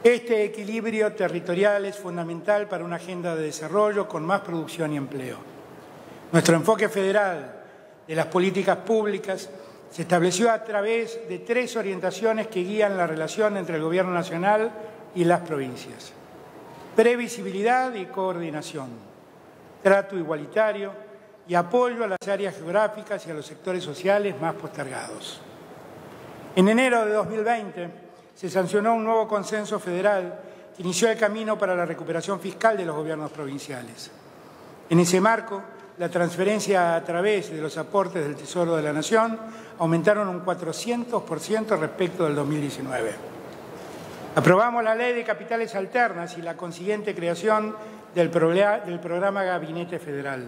Este equilibrio territorial es fundamental para una agenda de desarrollo con más producción y empleo. Nuestro enfoque federal de las políticas públicas se estableció a través de 3 orientaciones que guían la relación entre el Gobierno Nacional y las provincias. previsibilidad y coordinación, trato igualitario y apoyo a las áreas geográficas y a los sectores sociales más postergados. En enero de 2020 se sancionó un nuevo consenso federal que inició el camino para la recuperación fiscal de los gobiernos provinciales. En ese marco, la transferencia a través de los aportes del Tesoro de la Nación aumentaron un 400% respecto del 2019. Aprobamos la Ley de Capitales Alternas y la consiguiente creación del programa Gabinete Federal.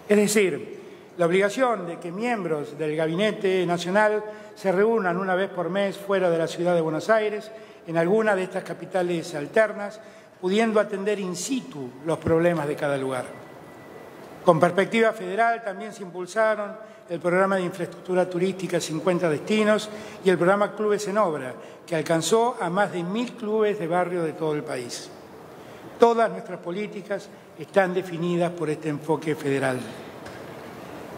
Es decir, la obligación de que miembros del Gabinete Nacional se reúnan una vez por mes fuera de la ciudad de Buenos Aires, en alguna de estas capitales alternas, pudiendo atender in situ los problemas de cada lugar. Con perspectiva federal también se impulsaron el programa de infraestructura turística 50 destinos y el programa Clubes en Obra, que alcanzó a más de 1000 clubes de barrio de todo el país. Todas nuestras políticas están definidas por este enfoque federal.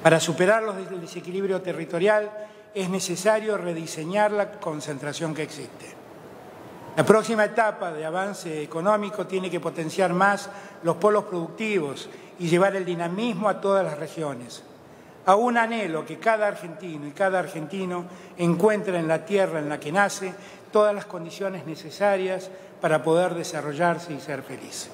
Para superar el desequilibrio territorial es necesario rediseñar la concentración que existe. La próxima etapa de avance económico tiene que potenciar más los polos productivos y llevar el dinamismo a todas las regiones. Aún anhelo que cada argentino y cada argentino encuentre en la tierra en la que nace todas las condiciones necesarias para poder desarrollarse y ser feliz.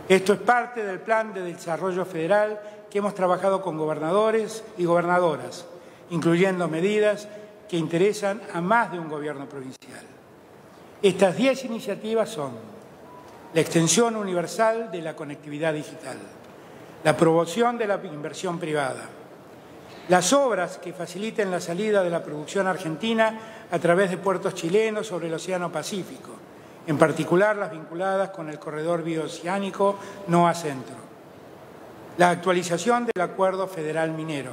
Esto es parte del Plan de Desarrollo Federal que hemos trabajado con gobernadores y gobernadoras, incluyendo medidas que interesan a más de un gobierno provincial. Estas 10 iniciativas son la extensión universal de la conectividad digital, la promoción de la inversión privada, las obras que faciliten la salida de la producción argentina a través de puertos chilenos sobre el Océano Pacífico, en particular las vinculadas con el corredor bioceánico NOA Centro, la actualización del Acuerdo Federal Minero,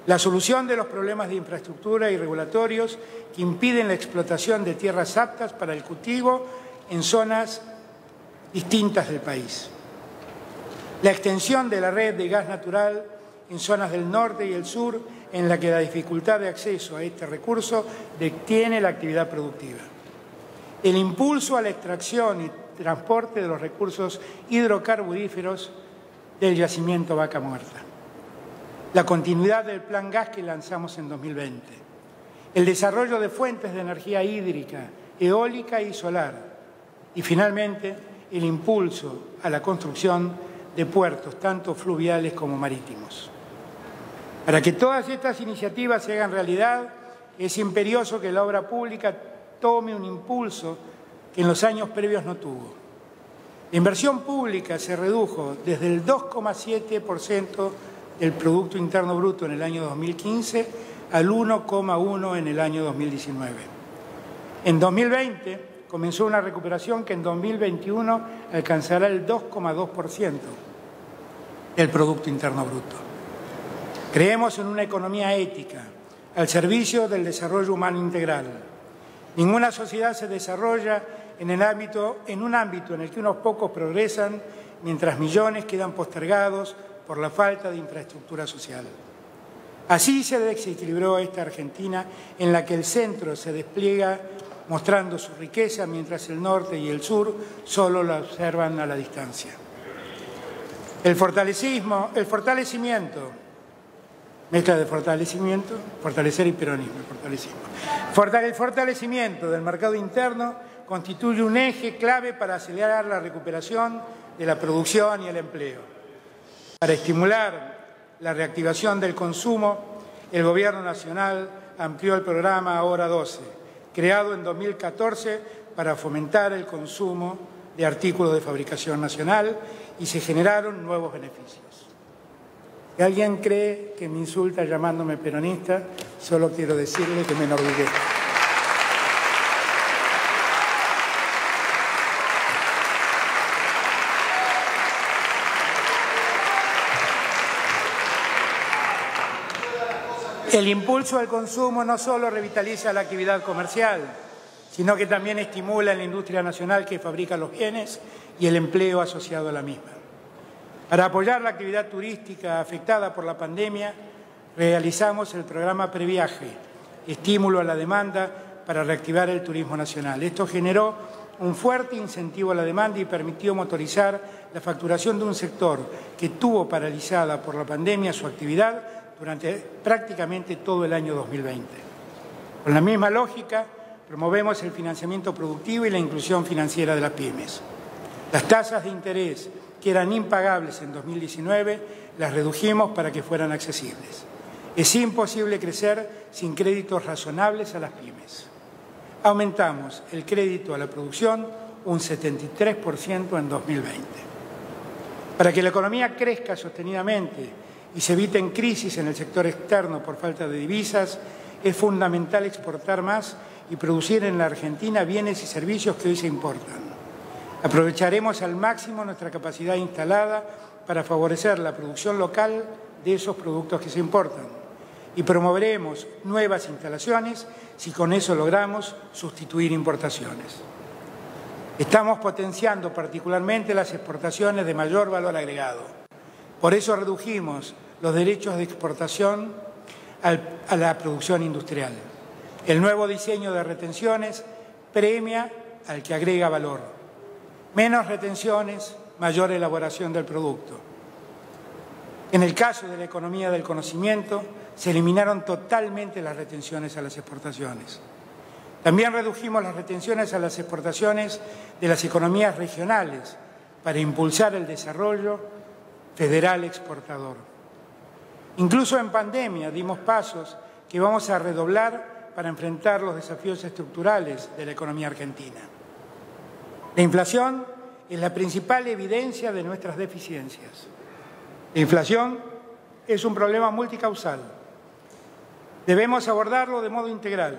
la solución de los problemas de infraestructura y regulatorios que impiden la explotación de tierras aptas para el cultivo en zonas distintas del país, la extensión de la red de gas natural en zonas del norte y el sur en la que la dificultad de acceso a este recurso detiene la actividad productiva, el impulso a la extracción y transporte de los recursos hidrocarburíferos del yacimiento Vaca Muerta, la continuidad del Plan Gas que lanzamos en 2020, el desarrollo de fuentes de energía hídrica, eólica y solar y, finalmente, el impulso a la construcción de puertos, tanto fluviales como marítimos. Para que todas estas iniciativas se hagan realidad, es imperioso que la obra pública tome un impulso que en los años previos no tuvo. La inversión pública se redujo desde el 2,7% del Producto Interno Bruto en el año 2015 al 1,1% en el año 2019. En 2020 comenzó una recuperación que en 2021 alcanzará el 2,2% del Producto Interno Bruto. Creemos en una economía ética, al servicio del desarrollo humano integral. Ninguna sociedad se desarrolla en un ámbito en el que unos pocos progresan mientras millones quedan postergados por la falta de infraestructura social. Así se desequilibró esta Argentina en la que el centro se despliega mostrando su riqueza mientras el norte y el sur solo la observan a la distancia. El fortalecimiento, mezcla de fortalecimiento, fortalecer y peronismo, el fortalecimiento del mercado interno constituye un eje clave para acelerar la recuperación de la producción y el empleo. Para estimular la reactivación del consumo, el Gobierno Nacional amplió el programa Ahora 12, creado en 2014 para fomentar el consumo de artículos de fabricación nacional y se generaron nuevos beneficios. Si alguien cree que me insulta llamándome peronista, solo quiero decirle que me enorgullezco. El impulso al consumo no solo revitaliza la actividad comercial, sino que también estimula la industria nacional que fabrica los bienes y el empleo asociado a la misma. Para apoyar la actividad turística afectada por la pandemia, realizamos el programa Previaje, estímulo a la demanda para reactivar el turismo nacional. Esto generó un fuerte incentivo a la demanda y permitió motorizar la facturación de un sector que tuvo paralizada por la pandemia su actividad durante prácticamente todo el año 2020. Con la misma lógica, promovemos el financiamiento productivo y la inclusión financiera de las pymes. Las tasas de interés que eran impagables en 2019 las redujimos para que fueran accesibles. Es imposible crecer sin créditos razonables a las pymes. Aumentamos el crédito a la producción un 73% en 2020. Para que la economía crezca sostenidamente y se eviten crisis en el sector externo por falta de divisas, es fundamental exportar más y producir en la Argentina bienes y servicios que hoy se importan. Aprovecharemos al máximo nuestra capacidad instalada para favorecer la producción local de esos productos que se importan y promoveremos nuevas instalaciones si con eso logramos sustituir importaciones. Estamos potenciando particularmente las exportaciones de mayor valor agregado. Por eso redujimos los derechos de exportación a la producción industrial. El nuevo diseño de retenciones premia al que agrega valor. Menos retenciones, mayor elaboración del producto. En el caso de la economía del conocimiento, se eliminaron totalmente las retenciones a las exportaciones. También redujimos las retenciones a las exportaciones de las economías regionales para impulsar el desarrollo federal exportador. Incluso en pandemia dimos pasos que vamos a redoblar para enfrentar los desafíos estructurales de la economía argentina. La inflación es la principal evidencia de nuestras deficiencias. La inflación es un problema multicausal. Debemos abordarlo de modo integral,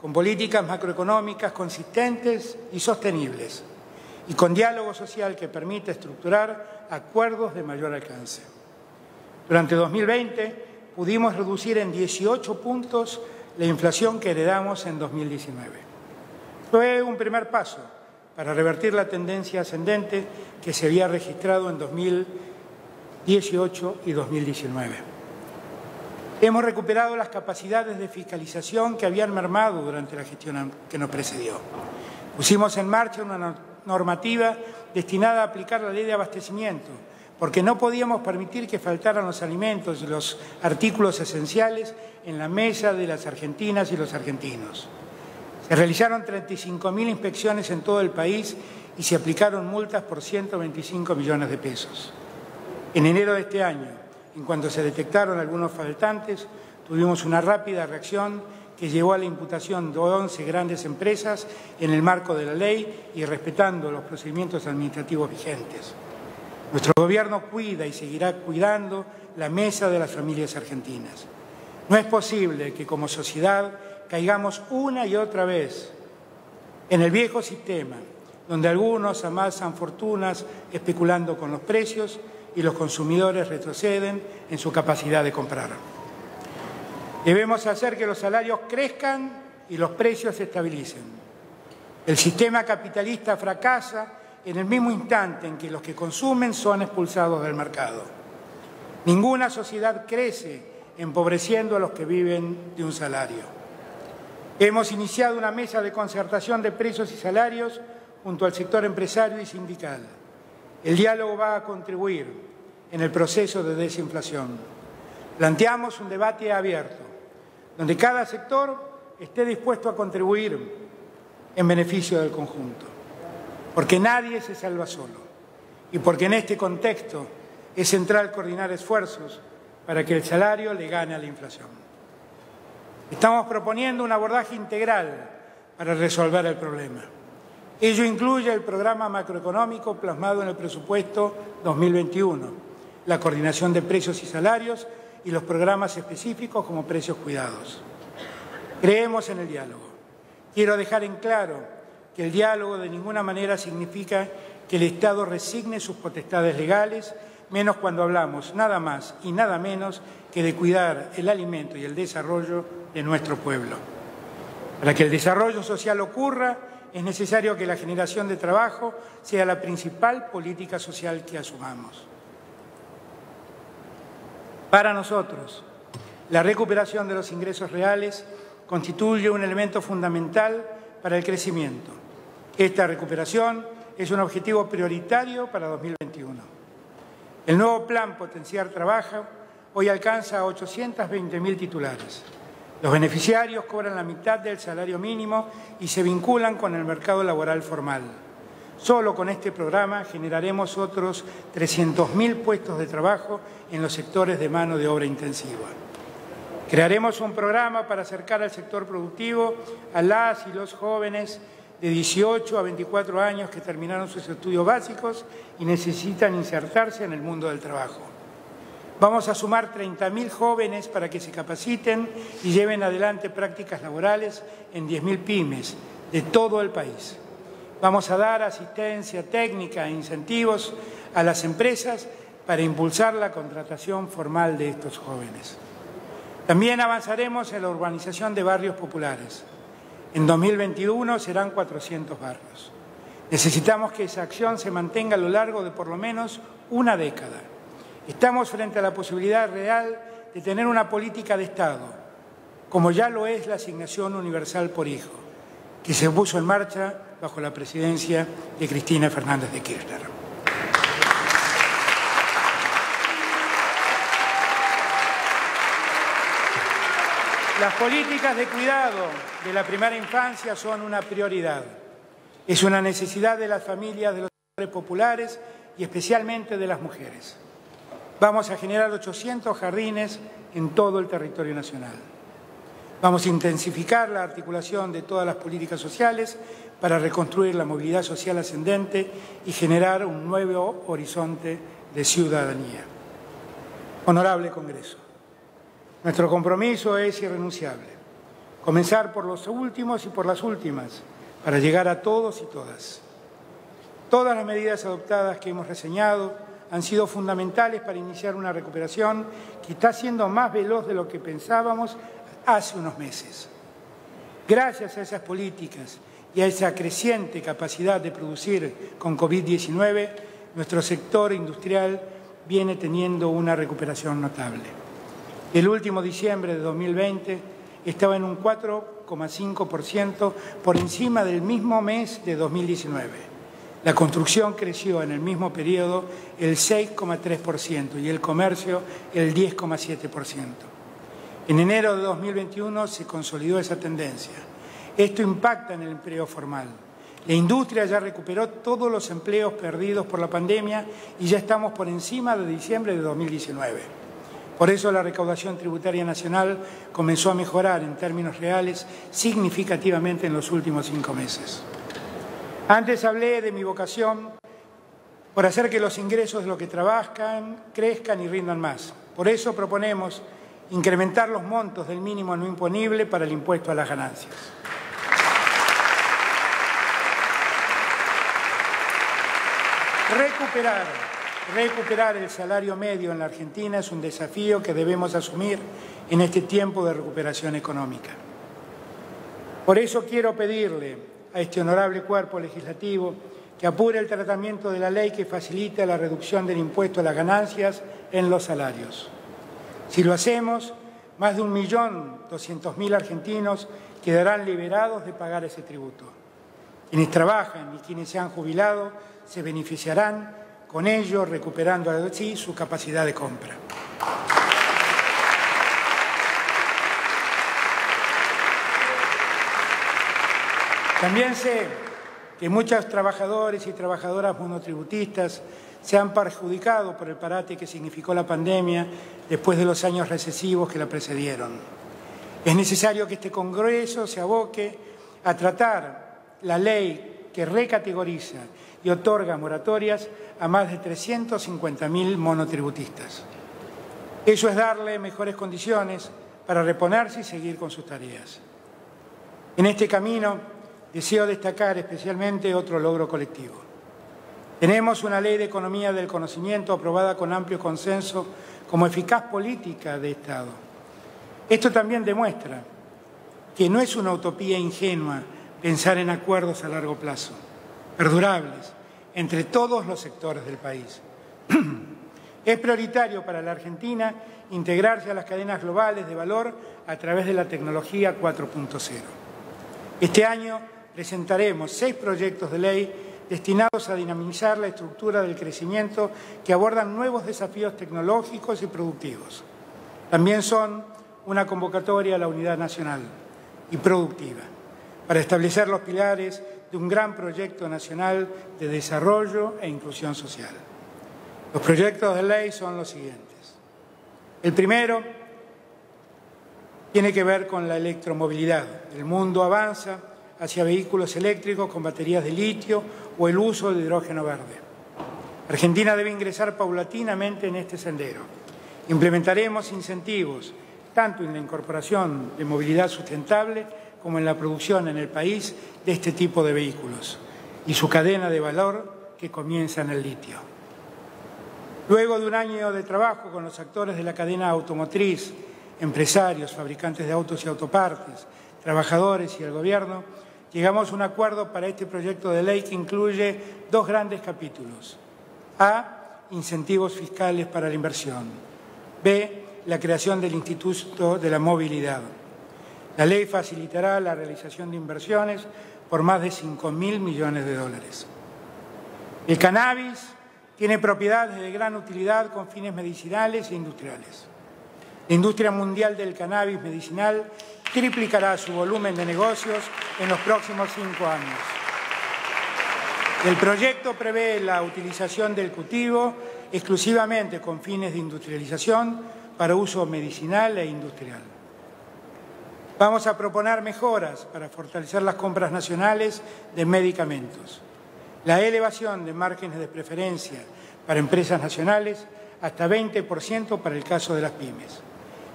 con políticas macroeconómicas consistentes y sostenibles, y con diálogo social que permita estructurar acuerdos de mayor alcance. Durante 2020 pudimos reducir en 18 puntos la inflación que heredamos en 2019. Fue un primer paso para revertir la tendencia ascendente que se había registrado en 2018 y 2019. Hemos recuperado las capacidades de fiscalización que habían mermado durante la gestión que nos precedió. Pusimos en marcha una normativa destinada a aplicar la ley de abastecimiento, porque no podíamos permitir que faltaran los alimentos y los artículos esenciales en la mesa de las argentinas y los argentinos. Se realizaron 35.000 inspecciones en todo el país y se aplicaron multas por 125 millones de pesos. En enero de este año, en cuanto se detectaron algunos faltantes, tuvimos una rápida reacción que llevó a la imputación de 11 grandes empresas en el marco de la ley y respetando los procedimientos administrativos vigentes. Nuestro gobierno cuida y seguirá cuidando la mesa de las familias argentinas. No es posible que como sociedad caigamos una y otra vez en el viejo sistema, donde algunos amasan fortunas especulando con los precios y los consumidores retroceden en su capacidad de comprar. Debemos hacer que los salarios crezcan y los precios se estabilicen. El sistema capitalista fracasa en el mismo instante en que los que consumen son expulsados del mercado. Ninguna sociedad crece empobreciendo a los que viven de un salario. Hemos iniciado una mesa de concertación de precios y salarios junto al sector empresario y sindical. El diálogo va a contribuir en el proceso de desinflación. Planteamos un debate abierto, donde cada sector esté dispuesto a contribuir en beneficio del conjunto, porque nadie se salva solo y porque en este contexto es central coordinar esfuerzos para que el salario le gane a la inflación. Estamos proponiendo un abordaje integral para resolver el problema. Ello incluye el programa macroeconómico plasmado en el presupuesto 2021, la coordinación de precios y salarios y los programas específicos como precios cuidados. Creemos en el diálogo. Quiero dejar en claro que el diálogo de ninguna manera significa que el Estado resigne sus potestades legales, menos cuando hablamos nada más y nada menos que de cuidar el alimento y el desarrollo de nuestro pueblo. Para que el desarrollo social ocurra, es necesario que la generación de trabajo sea la principal política social que asumamos. Para nosotros, la recuperación de los ingresos reales constituye un elemento fundamental para el crecimiento. Esta recuperación es un objetivo prioritario para 2021. El nuevo Plan Potenciar Trabajo hoy alcanza a 820.000 titulares. Los beneficiarios cobran la mitad del salario mínimo y se vinculan con el mercado laboral formal. Solo con este programa generaremos otros 300.000 puestos de trabajo en los sectores de mano de obra intensiva. Crearemos un programa para acercar al sector productivo a las y los jóvenes de 18 a 24 años que terminaron sus estudios básicos y necesitan insertarse en el mundo del trabajo. Vamos a sumar 30.000 jóvenes para que se capaciten y lleven adelante prácticas laborales en 10.000 pymes de todo el país. Vamos a dar asistencia técnica e incentivos a las empresas para impulsar la contratación formal de estos jóvenes. También avanzaremos en la urbanización de barrios populares. En 2021 serán 400 barrios. Necesitamos que esa acción se mantenga a lo largo de por lo menos una década. Estamos frente a la posibilidad real de tener una política de Estado, como ya lo es la asignación universal por hijo, que se puso en marcha bajo la presidencia de Cristina Fernández de Kirchner. Las políticas de cuidado de la primera infancia son una prioridad. Es una necesidad de las familias de los sectores populares y especialmente de las mujeres. Vamos a generar 800 jardines en todo el territorio nacional. Vamos a intensificar la articulación de todas las políticas sociales para reconstruir la movilidad social ascendente y generar un nuevo horizonte de ciudadanía. Honorable Congreso, nuestro compromiso es irrenunciable. Comenzar por los últimos y por las últimas, para llegar a todos y todas. Todas las medidas adoptadas que hemos reseñado han sido fundamentales para iniciar una recuperación que está siendo más veloz de lo que pensábamos hace unos meses. Gracias a esas políticas y a esa creciente capacidad de producir con COVID-19, nuestro sector industrial viene teniendo una recuperación notable. El último diciembre de 2020 estaba en un 4,5% por encima del mismo mes de 2019. La construcción creció en el mismo periodo el 6,3% y el comercio el 10,7%. En enero de 2021 se consolidó esa tendencia. Esto impacta en el empleo formal. La industria ya recuperó todos los empleos perdidos por la pandemia y ya estamos por encima de diciembre de 2019. Por eso la recaudación tributaria nacional comenzó a mejorar en términos reales significativamente en los últimos 5 meses. Antes hablé de mi vocación por hacer que los ingresos de los que trabajan crezcan y rindan más. Por eso proponemos incrementar los montos del mínimo no imponible para el impuesto a las ganancias. Recuperar el salario medio en la Argentina es un desafío que debemos asumir en este tiempo de recuperación económica. Por eso quiero pedirle a este honorable cuerpo legislativo que apure el tratamiento de la ley que facilita la reducción del impuesto a las ganancias en los salarios. Si lo hacemos, más de 1.200.000 argentinos quedarán liberados de pagar ese tributo. Quienes trabajan y quienes se han jubilado se beneficiarán, con ello recuperando así su capacidad de compra. También sé que muchos trabajadores y trabajadoras monotributistas se han perjudicado por el parate que significó la pandemia después de los años recesivos que la precedieron. Es necesario que este Congreso se aboque a tratar la ley que recategoriza y otorga moratorias a más de 350.000 monotributistas. Eso es darle mejores condiciones para reponerse y seguir con sus tareas. En este camino, deseo destacar especialmente otro logro colectivo. Tenemos una ley de economía del conocimiento aprobada con amplio consenso como eficaz política de Estado. Esto también demuestra que no es una utopía ingenua pensar en acuerdos a largo plazo, perdurables, entre todos los sectores del país. Es prioritario para la Argentina integrarse a las cadenas globales de valor a través de la tecnología 4.0. Este año presentaremos 6 proyectos de ley destinados a dinamizar la estructura del crecimiento que abordan nuevos desafíos tecnológicos y productivos. También son una convocatoria a la unidad nacional y productiva para establecer los pilares de un gran proyecto nacional de desarrollo e inclusión social. Los proyectos de ley son los siguientes. El primero tiene que ver con la electromovilidad. El mundo avanza hacia vehículos eléctricos con baterías de litio o el uso de hidrógeno verde. Argentina debe ingresar paulatinamente en este sendero. Implementaremos incentivos tanto en la incorporación de movilidad sustentable como en la producción en el país de este tipo de vehículos y su cadena de valor que comienza en el litio. Luego de un año de trabajo con los actores de la cadena automotriz, empresarios, fabricantes de autos y autopartes, trabajadores y el Gobierno, llegamos a un acuerdo para este proyecto de ley que incluye 2 grandes capítulos. A, incentivos fiscales para la inversión. B, la creación del Instituto de la Movilidad. La ley facilitará la realización de inversiones por más de 5.000 millones de dólares. El cannabis tiene propiedades de gran utilidad con fines medicinales e industriales. La industria mundial del cannabis medicinal triplicará su volumen de negocios en los próximos 5 años. El proyecto prevé la utilización del cultivo exclusivamente con fines de industrialización para uso medicinal e industrial. Vamos a proponer mejoras para fortalecer las compras nacionales de medicamentos, la elevación de márgenes de preferencia para empresas nacionales hasta 20% para el caso de las pymes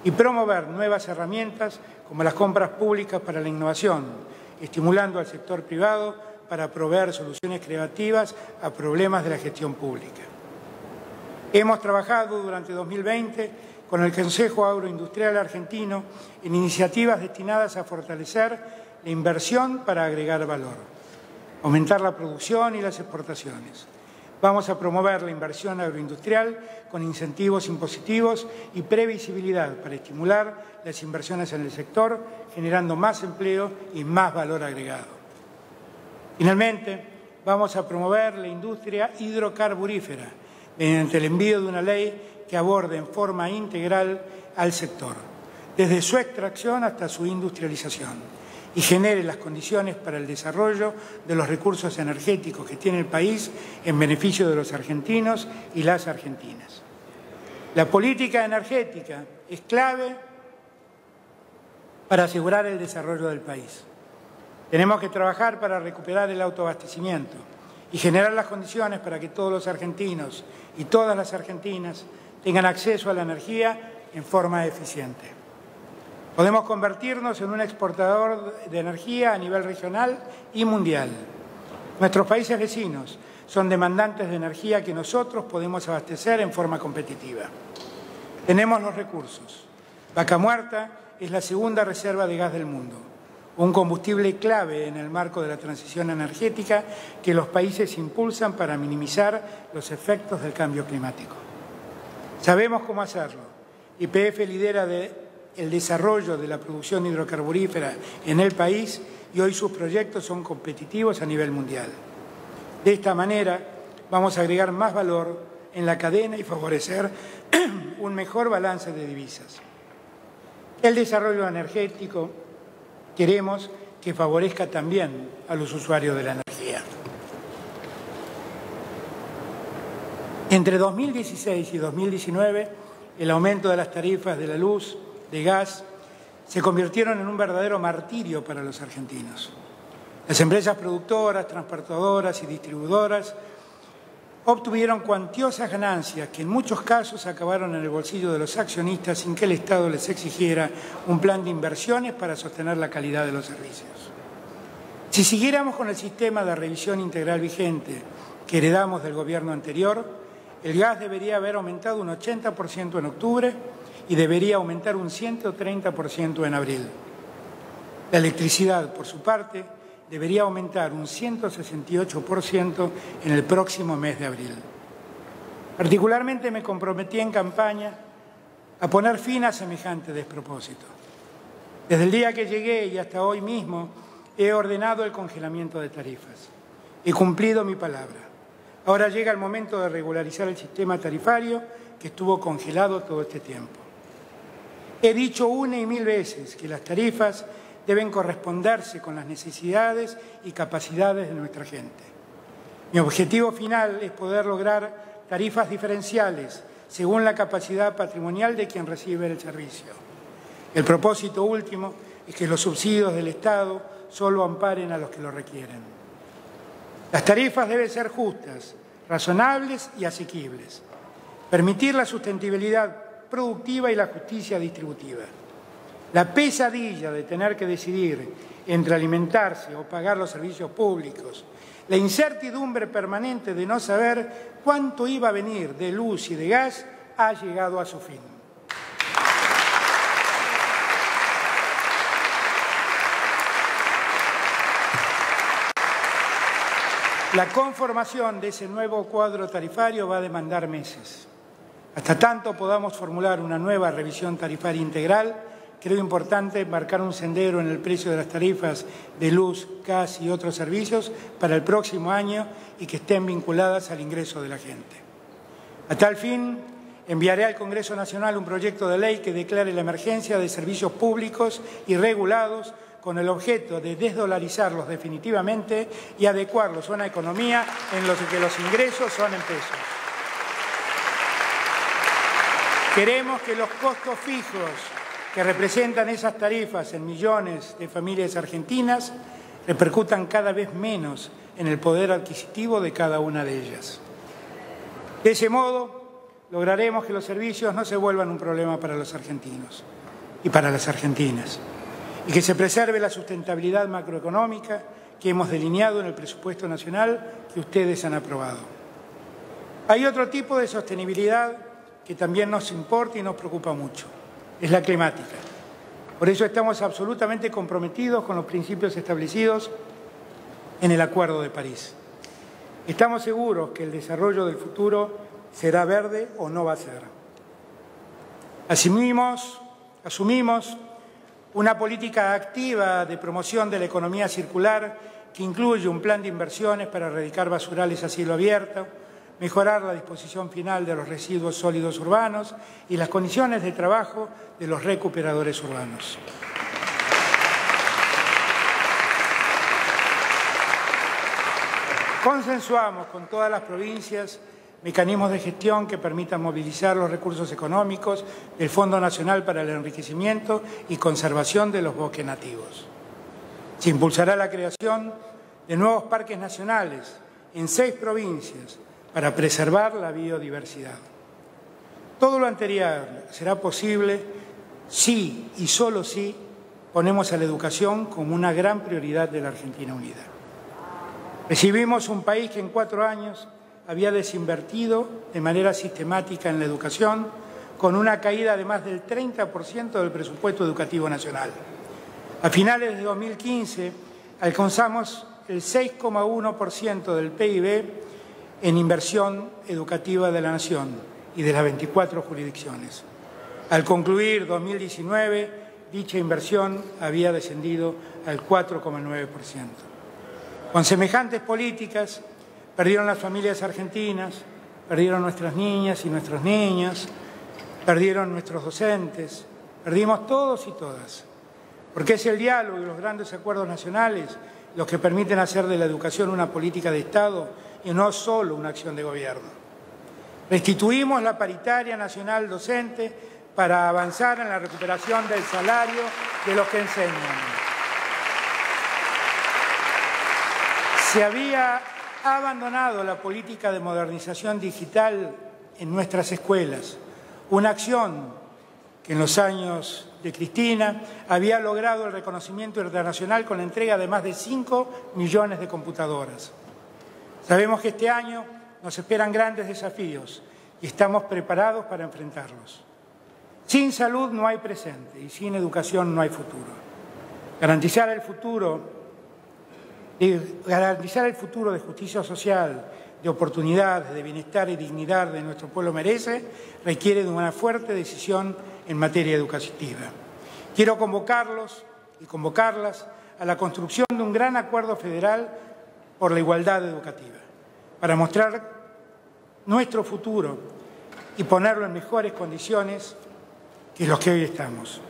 y promover nuevas herramientas como las compras públicas para la innovación, estimulando al sector privado para proveer soluciones creativas a problemas de la gestión pública. Hemos trabajado durante 2020 con el Consejo Agroindustrial Argentino en iniciativas destinadas a fortalecer la inversión para agregar valor, aumentar la producción y las exportaciones. Vamos a promover la inversión agroindustrial con incentivos impositivos y previsibilidad para estimular las inversiones en el sector, generando más empleo y más valor agregado. Finalmente, vamos a promover la industria hidrocarburífera mediante el envío de una ley que aborde en forma integral al sector, desde su extracción hasta su industrialización, y genere las condiciones para el desarrollo de los recursos energéticos que tiene el país en beneficio de los argentinos y las argentinas. La política energética es clave para asegurar el desarrollo del país. Tenemos que trabajar para recuperar el autoabastecimiento y generar las condiciones para que todos los argentinos y todas las argentinas tengan acceso a la energía en forma eficiente. Podemos convertirnos en un exportador de energía a nivel regional y mundial. Nuestros países vecinos son demandantes de energía que nosotros podemos abastecer en forma competitiva. Tenemos los recursos. Vaca Muerta es la segunda reserva de gas del mundo, un combustible clave en el marco de la transición energética que los países impulsan para minimizar los efectos del cambio climático. Sabemos cómo hacerlo. YPF lidera el desarrollo de la producción hidrocarburífera en el país y hoy sus proyectos son competitivos a nivel mundial. De esta manera vamos a agregar más valor en la cadena y favorecer un mejor balance de divisas. El desarrollo energético queremos que favorezca también a los usuarios de la energía. Entre 2016 y 2019, el aumento de las tarifas de la luz, de gas, se convirtieron en un verdadero martirio para los argentinos. Las empresas productoras, transportadoras y distribuidoras obtuvieron cuantiosas ganancias que en muchos casos acabaron en el bolsillo de los accionistas sin que el Estado les exigiera un plan de inversiones para sostener la calidad de los servicios. Si siguiéramos con el sistema de revisión integral vigente que heredamos del gobierno anterior, el gas debería haber aumentado un 80% en octubre y debería aumentar un 130% en abril. La electricidad, por su parte, debería aumentar un 168% en el próximo mes de abril. Particularmente me comprometí en campaña a poner fin a semejante despropósito. Desde el día que llegué y hasta hoy mismo he ordenado el congelamiento de tarifas. He cumplido mi palabra. Ahora llega el momento de regularizar el sistema tarifario que estuvo congelado todo este tiempo. He dicho una y mil veces que las tarifas deben corresponderse con las necesidades y capacidades de nuestra gente. Mi objetivo final es poder lograr tarifas diferenciales según la capacidad patrimonial de quien recibe el servicio. El propósito último es que los subsidios del Estado solo amparen a los que lo requieren. Las tarifas deben ser justas, razonables y asequibles. Permitir la sustentabilidad productiva y la justicia distributiva. La pesadilla de tener que decidir entre alimentarse o pagar los servicios públicos, la incertidumbre permanente de no saber cuánto iba a venir de luz y de gas ha llegado a su fin. La conformación de ese nuevo cuadro tarifario va a demandar meses. Hasta tanto podamos formular una nueva revisión tarifaria integral, creo importante marcar un sendero en el precio de las tarifas de luz, gas y otros servicios para el próximo año y que estén vinculadas al ingreso de la gente. A tal fin, enviaré al Congreso Nacional un proyecto de ley que declare la emergencia de servicios públicos y regulados con el objeto de desdolarizarlos definitivamente y adecuarlos a una economía en la que los ingresos son en pesos. Queremos que los costos fijos que representan esas tarifas en millones de familias argentinas repercutan cada vez menos en el poder adquisitivo de cada una de ellas. De ese modo, lograremos que los servicios no se vuelvan un problema para los argentinos y para las argentinas, y que se preserve la sustentabilidad macroeconómica que hemos delineado en el presupuesto nacional que ustedes han aprobado. Hay otro tipo de sostenibilidad que también nos importa y nos preocupa mucho. Es la climática. Por eso estamos absolutamente comprometidos con los principios establecidos en el Acuerdo de París. Estamos seguros que el desarrollo del futuro será verde o no va a ser. Asumimos una política activa de promoción de la economía circular que incluye un plan de inversiones para erradicar basurales a cielo abierto, mejorar la disposición final de los residuos sólidos urbanos y las condiciones de trabajo de los recuperadores urbanos. Consensuamos con todas las provincias mecanismos de gestión que permitan movilizar los recursos económicos del Fondo Nacional para el Enriquecimiento y Conservación de los Bosques Nativos. Se impulsará la creación de nuevos parques nacionales en 6 provincias para preservar la biodiversidad. Todo lo anterior será posible si y solo si ponemos a la educación como una gran prioridad de la Argentina Unida. Recibimos un país que en 4 años había desinvertido de manera sistemática en la educación, con una caída de más del 30% del presupuesto educativo nacional. A finales de 2015 alcanzamos el 6,1% del PIB en inversión educativa de la Nación y de las 24 jurisdicciones. Al concluir 2019, dicha inversión había descendido al 4,9%. Con semejantes políticas, perdieron las familias argentinas, perdieron nuestras niñas y nuestros niños, perdieron nuestros docentes, perdimos todos y todas. Porque es el diálogo y los grandes acuerdos nacionales los que permiten hacer de la educación una política de Estado y no solo una acción de gobierno. Restituimos la paritaria nacional docente para avanzar en la recuperación del salario de los que enseñan. Se había abandonado la política de modernización digital en nuestras escuelas, una acción que en los años de Cristina había logrado el reconocimiento internacional con la entrega de más de 5 millones de computadoras. Sabemos que este año nos esperan grandes desafíos y estamos preparados para enfrentarlos. Sin salud no hay presente y sin educación no hay futuro. Garantizar el futuro de justicia social, de oportunidades, de bienestar y dignidad de nuestro pueblo merece, requiere de una fuerte decisión en materia educativa. Quiero convocarlos y convocarlas a la construcción de un gran acuerdo federal por la igualdad educativa, para mostrar nuestro futuro y ponerlo en mejores condiciones que los que hoy estamos.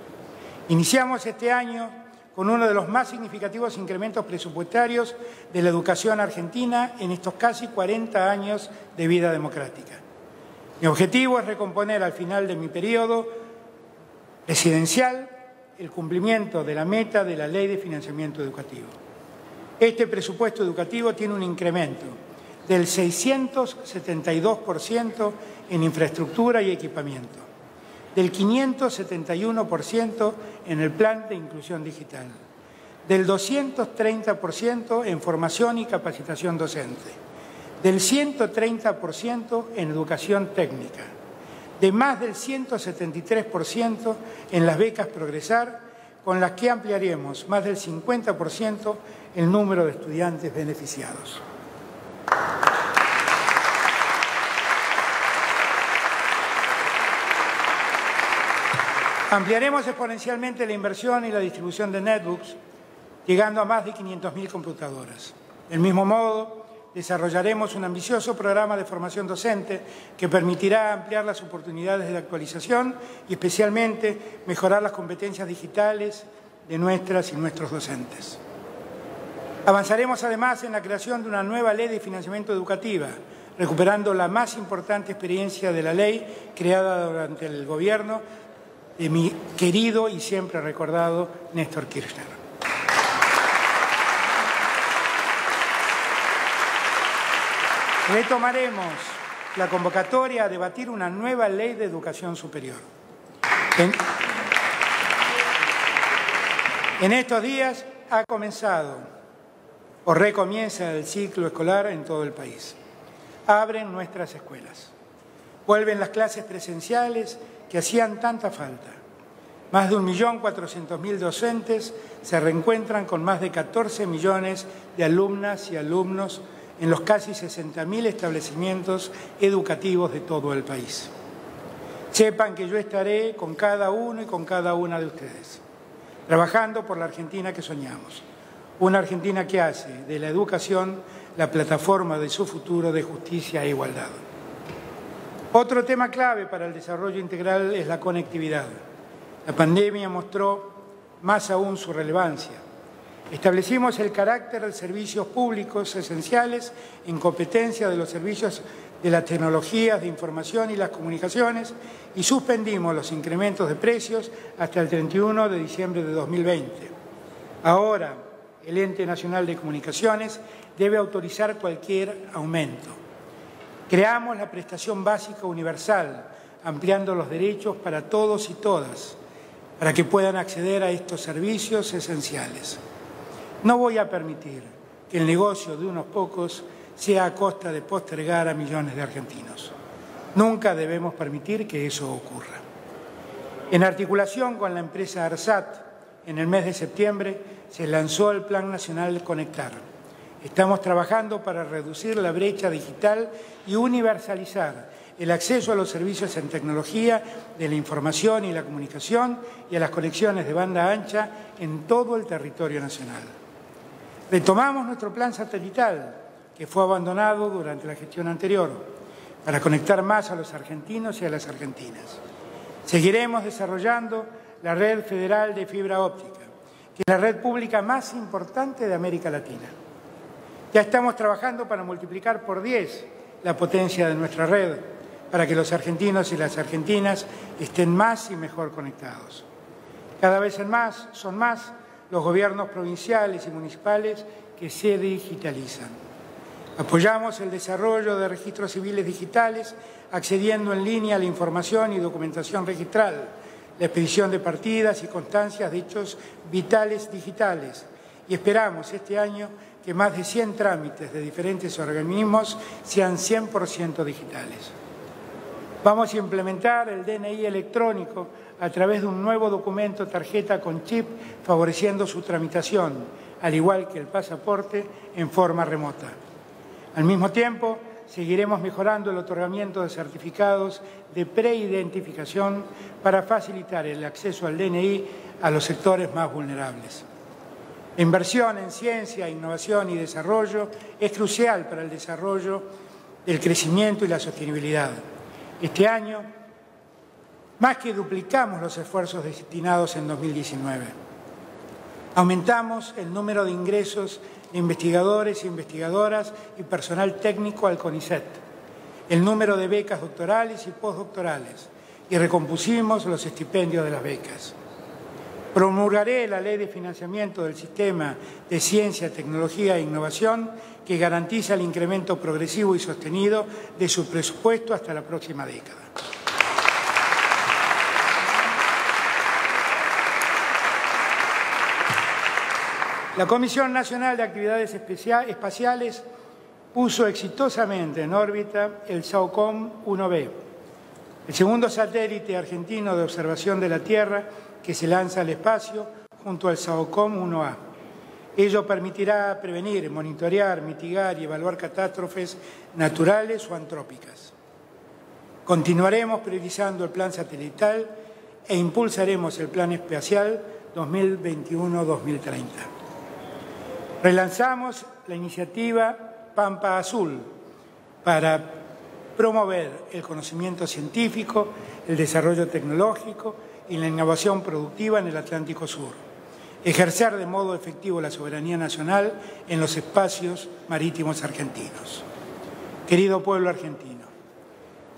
Iniciamos este año con uno de los más significativos incrementos presupuestarios de la educación argentina en estos casi 40 años de vida democrática. Mi objetivo es recomponer al final de mi periodo presidencial el cumplimiento de la meta de la Ley de Financiamiento Educativo. Este presupuesto educativo tiene un incremento del 672% en infraestructura y equipamiento, del 571% en el plan de inclusión digital, del 230% en formación y capacitación docente, del 130% en educación técnica, de más del 173% en las becas Progresar, con las que ampliaremos más del 50% el número de estudiantes beneficiados. Ampliaremos exponencialmente la inversión y la distribución de netbooks, llegando a más de 500.000 computadoras. Del mismo modo, desarrollaremos un ambicioso programa de formación docente que permitirá ampliar las oportunidades de actualización y especialmente mejorar las competencias digitales de nuestras y nuestros docentes. Avanzaremos además en la creación de una nueva ley de financiamiento educativa, recuperando la más importante experiencia de la ley creada durante el gobierno de mi querido y siempre recordado Néstor Kirchner. Retomaremos la convocatoria a debatir una nueva ley de educación superior. En estos días ha comenzado o recomienza el ciclo escolar en todo el país. Abren nuestras escuelas. Vuelven las clases presenciales que hacían tanta falta. Más de 1.400.000 docentes se reencuentran con más de 14 millones de alumnas y alumnos en los casi 60.000 establecimientos educativos de todo el país. Sepan que yo estaré con cada uno y con cada una de ustedes, trabajando por la Argentina que soñamos, una Argentina que hace de la educación la plataforma de su futuro de justicia e igualdad. Otro tema clave para el desarrollo integral es la conectividad. La pandemia mostró más aún su relevancia. Establecimos el carácter de servicios públicos esenciales en competencia de los servicios de las tecnologías de información y las comunicaciones y suspendimos los incrementos de precios hasta el 31 de diciembre de 2020. Ahora, el Ente Nacional de Comunicaciones debe autorizar cualquier aumento. Creamos la prestación básica universal, ampliando los derechos para todos y todas, para que puedan acceder a estos servicios esenciales. No voy a permitir que el negocio de unos pocos sea a costa de postergar a millones de argentinos. Nunca debemos permitir que eso ocurra. En articulación con la empresa ARSAT, en el mes de septiembre se lanzó el Plan Nacional Conectar. Estamos trabajando para reducir la brecha digital y universalizar el acceso a los servicios en tecnología de la información y la comunicación y a las conexiones de banda ancha en todo el territorio nacional. Retomamos nuestro plan satelital, que fue abandonado durante la gestión anterior, para conectar más a los argentinos y a las argentinas. Seguiremos desarrollando la red federal de fibra óptica, que es la red pública más importante de América Latina. Ya estamos trabajando para multiplicar por 10 la potencia de nuestra red, para que los argentinos y las argentinas estén más y mejor conectados. Cada vez son más los gobiernos provinciales y municipales que se digitalizan. Apoyamos el desarrollo de registros civiles digitales, accediendo en línea a la información y documentación registral, la expedición de partidas y constancias de hechos vitales digitales. Y esperamos este año que más de 100 trámites de diferentes organismos sean 100% digitales. Vamos a implementar el DNI electrónico a través de un nuevo documento tarjeta con chip, favoreciendo su tramitación, al igual que el pasaporte, en forma remota. Al mismo tiempo, seguiremos mejorando el otorgamiento de certificados de preidentificación para facilitar el acceso al DNI a los sectores más vulnerables. La inversión en ciencia, innovación y desarrollo es crucial para el desarrollo del crecimiento y la sostenibilidad. Este año, más que duplicamos los esfuerzos destinados en 2019. Aumentamos el número de ingresos de investigadores e investigadoras y personal técnico al CONICET, el número de becas doctorales y postdoctorales, y recompusimos los estipendios de las becas. Promulgaré la Ley de Financiamiento del Sistema de Ciencia, Tecnología e Innovación que garantiza el incremento progresivo y sostenido de su presupuesto hasta la próxima década. La Comisión Nacional de Actividades Espaciales puso exitosamente en órbita el SAOCOM-1B, el segundo satélite argentino de observación de la Tierra que se lanza al espacio junto al SAOCOM-1A. Ello permitirá prevenir, monitorear, mitigar y evaluar catástrofes naturales o antrópicas. Continuaremos priorizando el plan satelital e impulsaremos el plan espacial 2021-2030. Relanzamos la iniciativa Pampa Azul para promover el conocimiento científico, el desarrollo tecnológico y la innovación productiva en el Atlántico Sur. Ejercer de modo efectivo la soberanía nacional en los espacios marítimos argentinos. Querido pueblo argentino,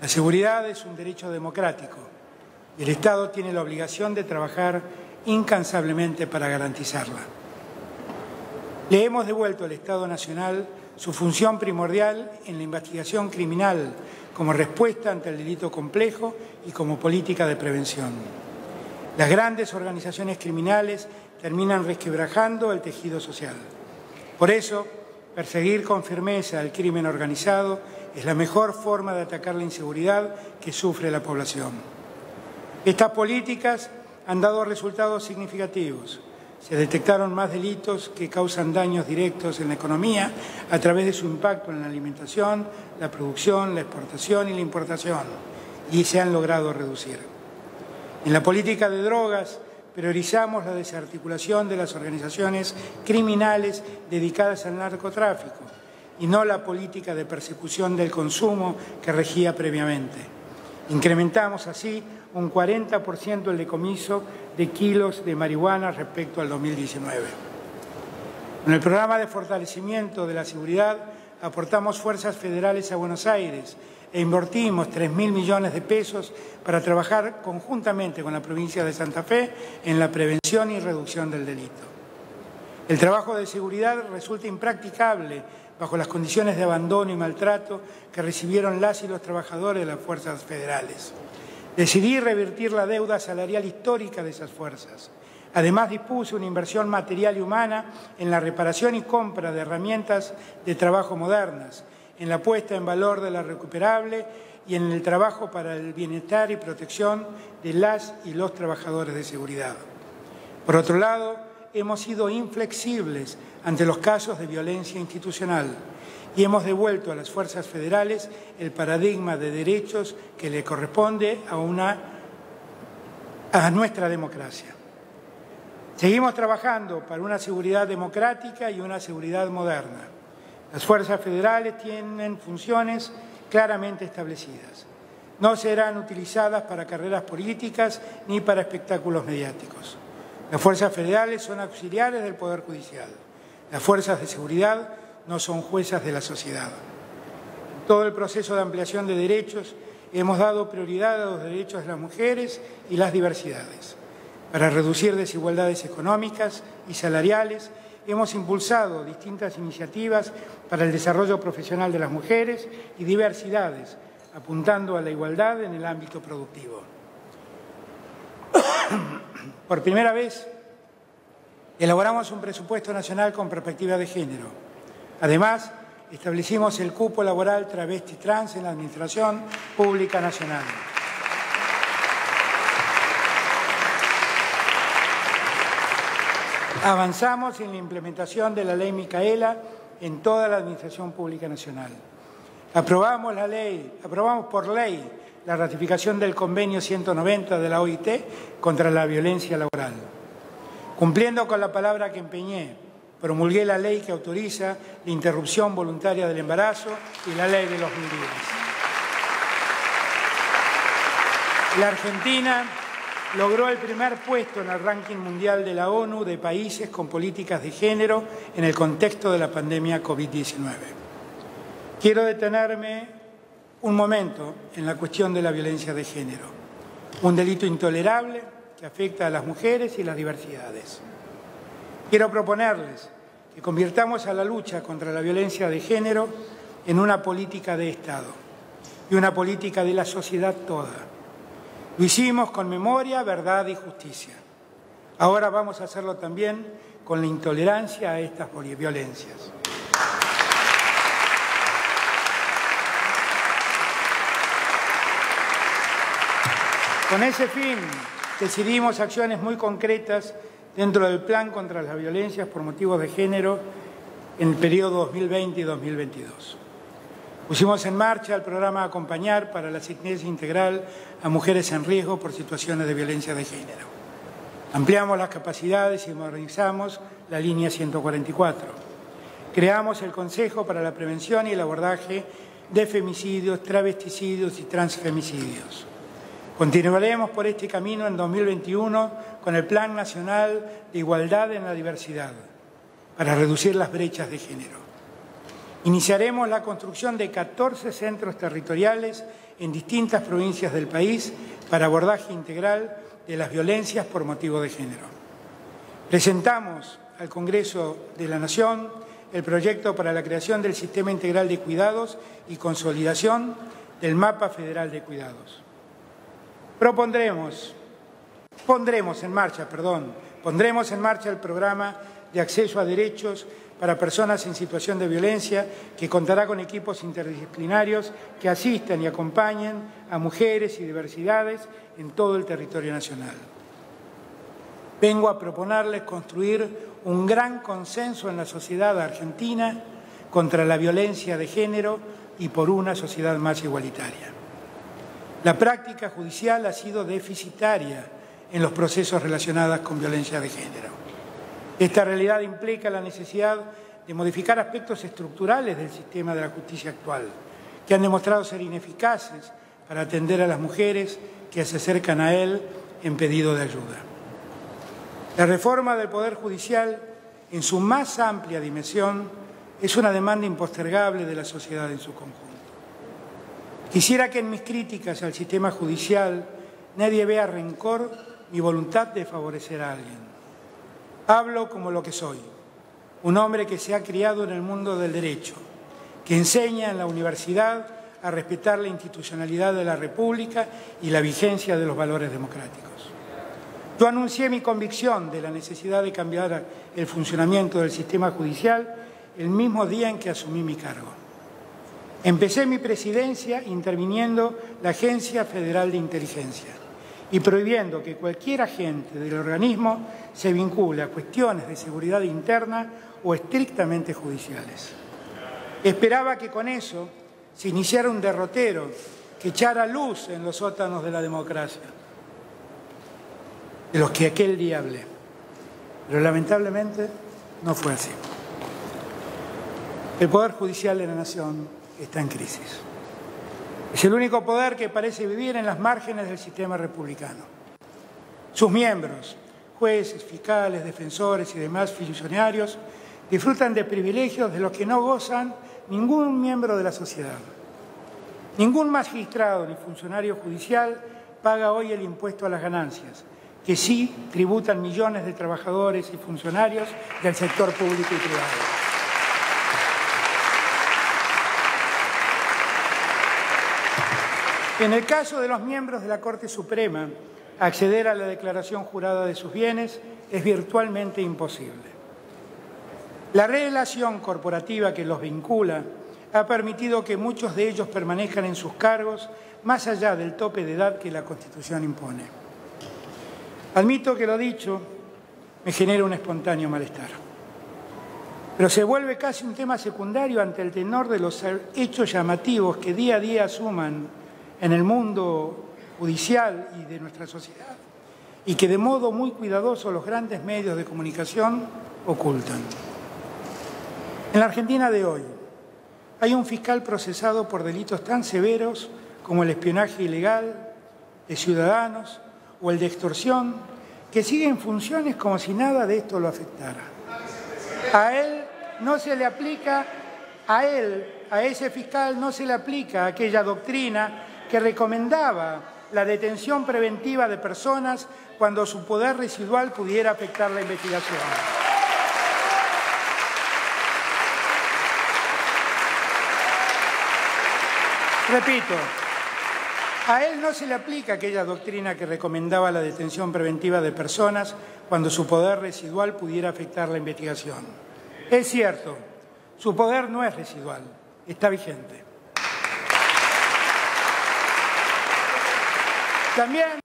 la seguridad es un derecho democrático y el Estado tiene la obligación de trabajar incansablemente para garantizarla. Le hemos devuelto al Estado Nacional su función primordial en la investigación criminal como respuesta ante el delito complejo y como política de prevención. Las grandes organizaciones criminales terminan resquebrajando el tejido social. Por eso, perseguir con firmeza el crimen organizado es la mejor forma de atacar la inseguridad que sufre la población. Estas políticas han dado resultados significativos. Se detectaron más delitos que causan daños directos en la economía a través de su impacto en la alimentación, la producción, la exportación y la importación, y se han logrado reducir. En la política de drogas, priorizamos la desarticulación de las organizaciones criminales dedicadas al narcotráfico y no la política de persecución del consumo que regía previamente. Incrementamos así un 40% el decomiso de kilos de marihuana respecto al 2019. Con el programa de fortalecimiento de la seguridad aportamos fuerzas federales a Buenos Aires e invertimos 3.000 millones de pesos para trabajar conjuntamente con la provincia de Santa Fe en la prevención y reducción del delito. El trabajo de seguridad resulta impracticable bajo las condiciones de abandono y maltrato que recibieron las y los trabajadores de las fuerzas federales. Decidí revertir la deuda salarial histórica de esas fuerzas. Además, dispuse una inversión material y humana en la reparación y compra de herramientas de trabajo modernas, en la puesta en valor de la recuperable y en el trabajo para el bienestar y protección de las y los trabajadores de seguridad. Por otro lado, hemos sido inflexibles ante los casos de violencia institucional y hemos devuelto a las fuerzas federales el paradigma de derechos que le corresponde a nuestra democracia. Seguimos trabajando para una seguridad democrática y una seguridad moderna. Las fuerzas federales tienen funciones claramente establecidas. No serán utilizadas para carreras políticas ni para espectáculos mediáticos. Las fuerzas federales son auxiliares del Poder Judicial. Las fuerzas de seguridad no son juezas de la sociedad. En todo el proceso de ampliación de derechos hemos dado prioridad a los derechos de las mujeres y las diversidades. Para reducir desigualdades económicas y salariales, hemos impulsado distintas iniciativas para el desarrollo profesional de las mujeres y diversidades, apuntando a la igualdad en el ámbito productivo. Por primera vez, elaboramos un presupuesto nacional con perspectiva de género. Además, establecimos el cupo laboral travesti-trans en la Administración Pública Nacional. Avanzamos en la implementación de la Ley Micaela en toda la Administración Pública Nacional. Aprobamos por ley la ratificación del Convenio 190 de la OIT contra la violencia laboral. Cumpliendo con la palabra que empeñé, promulgué la ley que autoriza la interrupción voluntaria del embarazo y la ley de los 1000 días. La Argentina logró el primer puesto en el ranking mundial de la ONU de países con políticas de género en el contexto de la pandemia COVID-19. Quiero detenerme un momento en la cuestión de la violencia de género, un delito intolerable que afecta a las mujeres y las diversidades. Quiero proponerles que convirtamos a la lucha contra la violencia de género en una política de Estado y una política de la sociedad toda. Lo hicimos con memoria, verdad y justicia. Ahora vamos a hacerlo también con la intolerancia a estas violencias. Con ese fin, decidimos acciones muy concretas dentro del Plan contra las Violencias por Motivos de Género en el periodo 2020 y 2022. Pusimos en marcha el programa Acompañar para la asistencia integral a mujeres en riesgo por situaciones de violencia de género. Ampliamos las capacidades y modernizamos la línea 144. Creamos el Consejo para la Prevención y el Abordaje de Femicidios, Travesticidios y Transfemicidios. Continuaremos por este camino en 2021 con el Plan Nacional de Igualdad en la Diversidad para reducir las brechas de género. Iniciaremos la construcción de 14 centros territoriales en distintas provincias del país para abordaje integral de las violencias por motivo de género. Presentamos al Congreso de la Nación el proyecto para la creación del Sistema Integral de Cuidados y consolidación del Mapa Federal de Cuidados. Pondremos en marcha el programa de acceso a derechos para personas en situación de violencia, que contará con equipos interdisciplinarios que asistan y acompañen a mujeres y diversidades en todo el territorio nacional. Vengo a proponerles construir un gran consenso en la sociedad argentina contra la violencia de género y por una sociedad más igualitaria. La práctica judicial ha sido deficitaria en los procesos relacionados con violencia de género. Esta realidad implica la necesidad de modificar aspectos estructurales del sistema de la justicia actual, que han demostrado ser ineficaces para atender a las mujeres que se acercan a él en pedido de ayuda. La reforma del Poder Judicial, en su más amplia dimensión, es una demanda impostergable de la sociedad en su conjunto. Quisiera que en mis críticas al sistema judicial nadie vea rencor ni voluntad de favorecer a alguien. Hablo como lo que soy, un hombre que se ha criado en el mundo del derecho, que enseña en la universidad a respetar la institucionalidad de la República y la vigencia de los valores democráticos. Yo anuncié mi convicción de la necesidad de cambiar el funcionamiento del sistema judicial el mismo día en que asumí mi cargo. Empecé mi presidencia interviniendo la Agencia Federal de Inteligencia y prohibiendo que cualquier agente del organismo se vincule a cuestiones de seguridad interna o estrictamente judiciales. Esperaba que con eso se iniciara un derrotero que echara luz en los sótanos de la democracia, de los que aquel día hablé. Pero lamentablemente no fue así. El Poder Judicial de la Nación está en crisis. Es el único poder que parece vivir en las márgenes del sistema republicano. Sus miembros, jueces, fiscales, defensores y demás funcionarios, disfrutan de privilegios de los que no gozan ningún miembro de la sociedad. Ningún magistrado ni funcionario judicial paga hoy el impuesto a las ganancias, que sí tributan millones de trabajadores y funcionarios del sector público y privado. En el caso de los miembros de la Corte Suprema, acceder a la declaración jurada de sus bienes es virtualmente imposible. La relación corporativa que los vincula ha permitido que muchos de ellos permanezcan en sus cargos más allá del tope de edad que la Constitución impone. Admito que lo dicho me genera un espontáneo malestar, pero se vuelve casi un tema secundario ante el tenor de los hechos llamativos que día a día asuman en el mundo judicial y de nuestra sociedad, y que de modo muy cuidadoso los grandes medios de comunicación ocultan. En la Argentina de hoy hay un fiscal procesado por delitos tan severos como el espionaje ilegal de ciudadanos o el de extorsión, que sigue en funciones como si nada de esto lo afectara. A él no se le aplica, a ese fiscal no se le aplica aquella doctrina que recomendaba la detención preventiva de personas cuando su poder residual pudiera afectar la investigación. Repito, a él no se le aplica aquella doctrina que recomendaba la detención preventiva de personas cuando su poder residual pudiera afectar la investigación. Es cierto, su poder no es residual, está vigente. También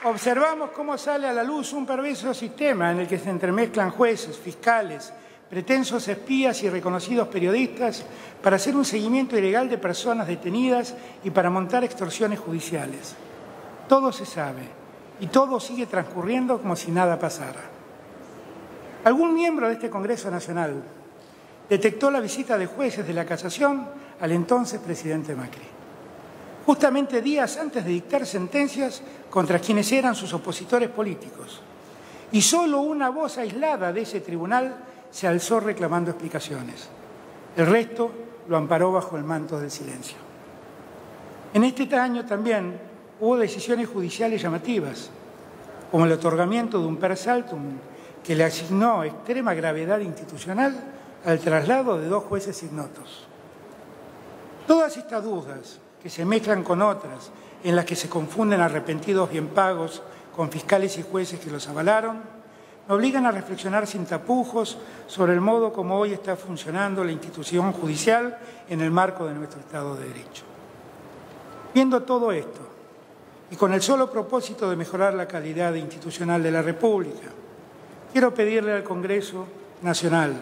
observamos cómo sale a la luz un perverso sistema en el que se entremezclan jueces, fiscales, pretensos espías y reconocidos periodistas para hacer un seguimiento ilegal de personas detenidas y para montar extorsiones judiciales. Todo se sabe y todo sigue transcurriendo como si nada pasara. Algún miembro de este Congreso Nacional detectó la visita de jueces de la Casación al entonces presidente Macri, justamente días antes de dictar sentencias contra quienes eran sus opositores políticos. Y solo una voz aislada de ese tribunal se alzó reclamando explicaciones. El resto lo amparó bajo el manto del silencio. En este año también hubo decisiones judiciales llamativas, como el otorgamiento de un per saltum que le asignó extrema gravedad institucional al traslado de 2 jueces ignotos. Todas estas dudas, que se mezclan con otras, en las que se confunden arrepentidos bien pagos con fiscales y jueces que los avalaron, me obligan a reflexionar sin tapujos sobre el modo como hoy está funcionando la institución judicial en el marco de nuestro Estado de Derecho. Viendo todo esto, y con el solo propósito de mejorar la calidad institucional de la República, quiero pedirle al Congreso Nacional,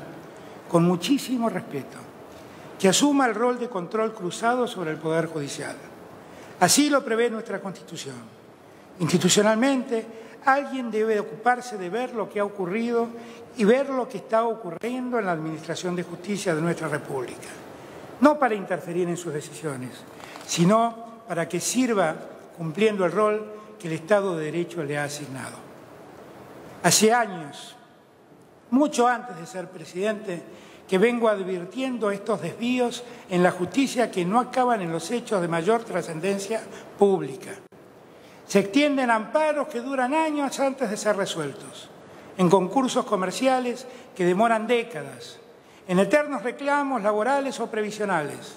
con muchísimo respeto, que asuma el rol de control cruzado sobre el Poder Judicial. Así lo prevé nuestra Constitución. Institucionalmente, alguien debe ocuparse de ver lo que ha ocurrido y ver lo que está ocurriendo en la Administración de Justicia de nuestra República. No para interferir en sus decisiones, sino para que sirva cumpliendo el rol que el Estado de Derecho le ha asignado. Hace años, mucho antes de ser presidente, que vengo advirtiendo estos desvíos en la justicia que no acaban en los hechos de mayor trascendencia pública. Se extienden amparos que duran años antes de ser resueltos, en concursos comerciales que demoran décadas, en eternos reclamos laborales o previsionales,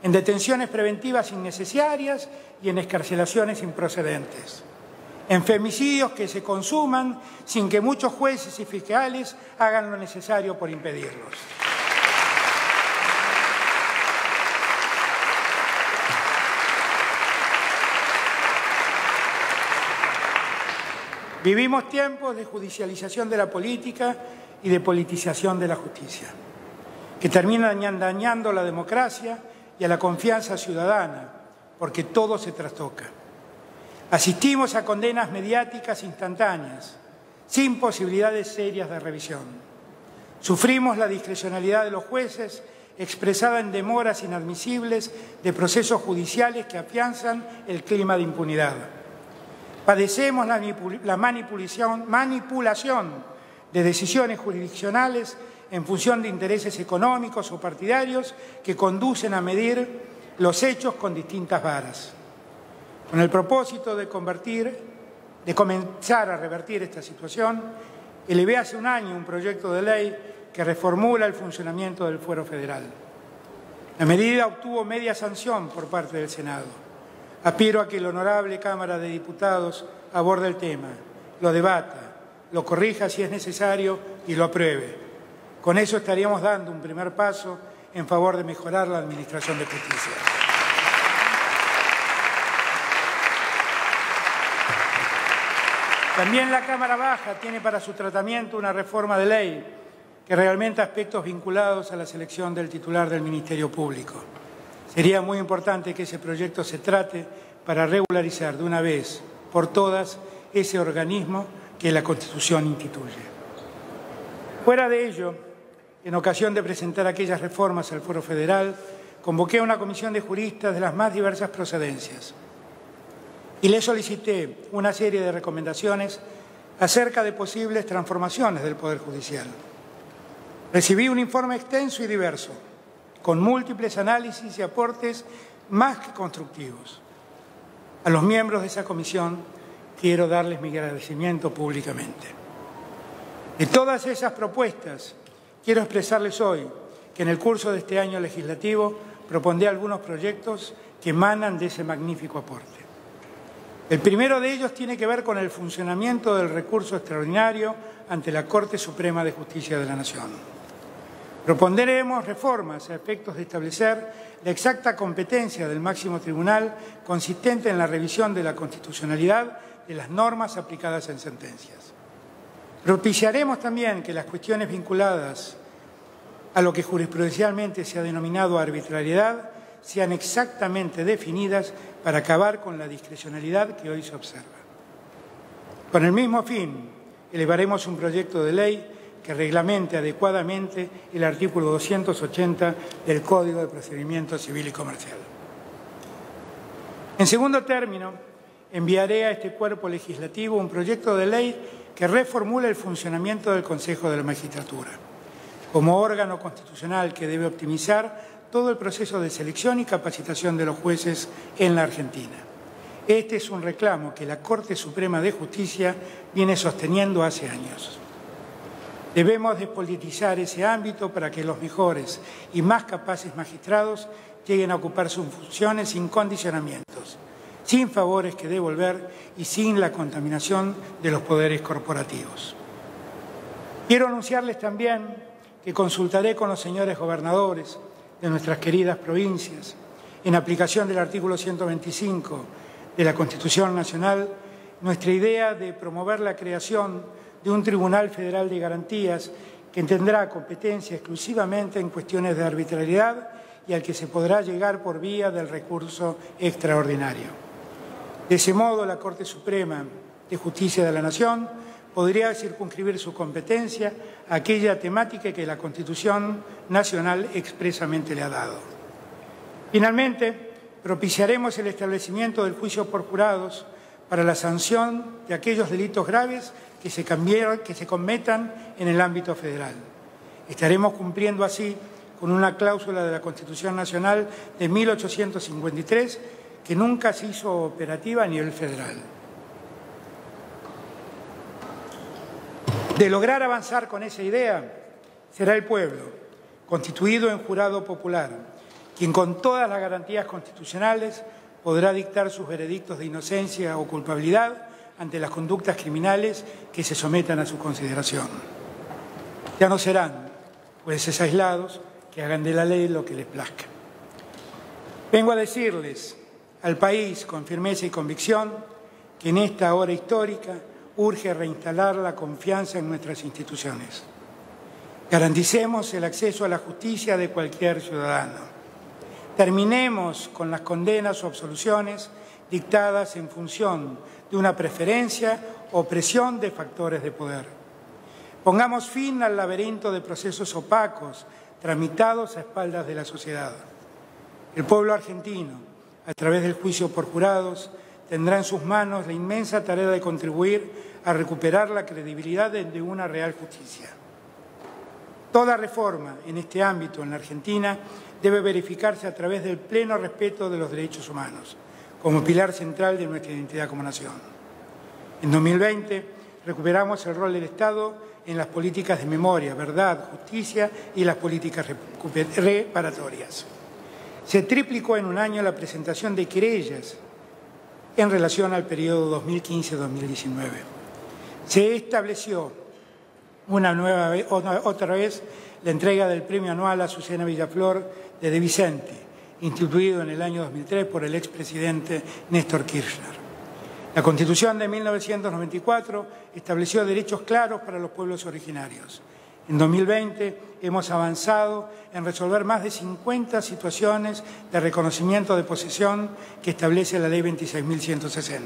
en detenciones preventivas innecesarias y en excarcelaciones improcedentes, en femicidios que se consuman sin que muchos jueces y fiscales hagan lo necesario por impedirlos. Vivimos tiempos de judicialización de la política y de politización de la justicia, que terminan dañando la democracia y a la confianza ciudadana, porque todo se trastoca. Asistimos a condenas mediáticas instantáneas, sin posibilidades serias de revisión. Sufrimos la discrecionalidad de los jueces, expresada en demoras inadmisibles de procesos judiciales que afianzan el clima de impunidad. Padecemos la manipulación de decisiones jurisdiccionales en función de intereses económicos o partidarios que conducen a medir los hechos con distintas varas. Con el propósito de comenzar a revertir esta situación, elevé hace un año un proyecto de ley que reformula el funcionamiento del Fuero Federal. La medida obtuvo media sanción por parte del Senado. Aspiro a que la honorable Cámara de Diputados aborde el tema, lo debata, lo corrija si es necesario y lo apruebe. Con eso estaríamos dando un primer paso en favor de mejorar la administración de justicia. También la Cámara Baja tiene para su tratamiento una reforma de ley que reglamenta aspectos vinculados a la selección del titular del Ministerio Público. Sería muy importante que ese proyecto se trate para regularizar de una vez por todas ese organismo que la Constitución instituye. Fuera de ello, en ocasión de presentar aquellas reformas al Foro Federal, convoqué a una comisión de juristas de las más diversas procedencias y le solicité una serie de recomendaciones acerca de posibles transformaciones del Poder Judicial. Recibí un informe extenso y diverso, con múltiples análisis y aportes más que constructivos. A los miembros de esa comisión quiero darles mi agradecimiento públicamente. De todas esas propuestas, quiero expresarles hoy que en el curso de este año legislativo propondré algunos proyectos que emanan de ese magnífico aporte. El primero de ellos tiene que ver con el funcionamiento del recurso extraordinario ante la Corte Suprema de Justicia de la Nación. Propondremos reformas a efectos de establecer la exacta competencia del máximo tribunal consistente en la revisión de la constitucionalidad de las normas aplicadas en sentencias. Propiciaremos también que las cuestiones vinculadas a lo que jurisprudencialmente se ha denominado arbitrariedad sean exactamente definidas para acabar con la discrecionalidad que hoy se observa. Con el mismo fin, elevaremos un proyecto de ley que reglamente adecuadamente el artículo 280 del Código de Procedimiento Civil y Comercial. En segundo término, enviaré a este cuerpo legislativo un proyecto de ley que reformule el funcionamiento del Consejo de la Magistratura, como órgano constitucional que debe optimizar todo el proceso de selección y capacitación de los jueces en la Argentina. Este es un reclamo que la Corte Suprema de Justicia viene sosteniendo hace años. Debemos despolitizar ese ámbito para que los mejores y más capaces magistrados lleguen a ocupar sus funciones sin condicionamientos, sin favores que devolver y sin la contaminación de los poderes corporativos. Quiero anunciarles también que consultaré con los señores gobernadores de nuestras queridas provincias, en aplicación del artículo 125 de la Constitución Nacional, nuestra idea de promover la creación de un Tribunal Federal de Garantías que tendrá competencia exclusivamente en cuestiones de arbitrariedad y al que se podrá llegar por vía del recurso extraordinario. De ese modo, la Corte Suprema de Justicia de la Nación podría circunscribir su competencia a aquella temática que la Constitución Nacional expresamente le ha dado. Finalmente, propiciaremos el establecimiento del juicio por jurados para la sanción de aquellos delitos graves que se cometan en el ámbito federal. Estaremos cumpliendo así con una cláusula de la Constitución Nacional de 1853 que nunca se hizo operativa a nivel federal. De lograr avanzar con esa idea, será el pueblo, constituido en jurado popular, quien con todas las garantías constitucionales podrá dictar sus veredictos de inocencia o culpabilidad ante las conductas criminales que se sometan a su consideración. Ya no serán jueces aislados que hagan de la ley lo que les plazca. Vengo a decirles al país con firmeza y convicción que en esta hora histórica urge reinstalar la confianza en nuestras instituciones. Garanticemos el acceso a la justicia de cualquier ciudadano. Terminemos con las condenas o absoluciones dictadas en función de una preferencia o presión de factores de poder. Pongamos fin al laberinto de procesos opacos tramitados a espaldas de la sociedad. El pueblo argentino, a través del juicio por jurados, tendrá en sus manos la inmensa tarea de contribuir a recuperar la credibilidad de una real justicia. Toda reforma en este ámbito en la Argentina debe verificarse a través del pleno respeto de los derechos humanos, como pilar central de nuestra identidad como nación. En 2020 recuperamos el rol del Estado en las políticas de memoria, verdad, justicia y las políticas reparatorias. Se triplicó en un año la presentación de querellas en relación al periodo 2015-2019. Se estableció otra vez la entrega del premio anual a Azucena Villaflor de Vicente, instituido en el año 2003 por el expresidente Néstor Kirchner. La Constitución de 1994 estableció derechos claros para los pueblos originarios. En 2020 hemos avanzado en resolver más de 50 situaciones de reconocimiento de posesión que establece la Ley 26.160.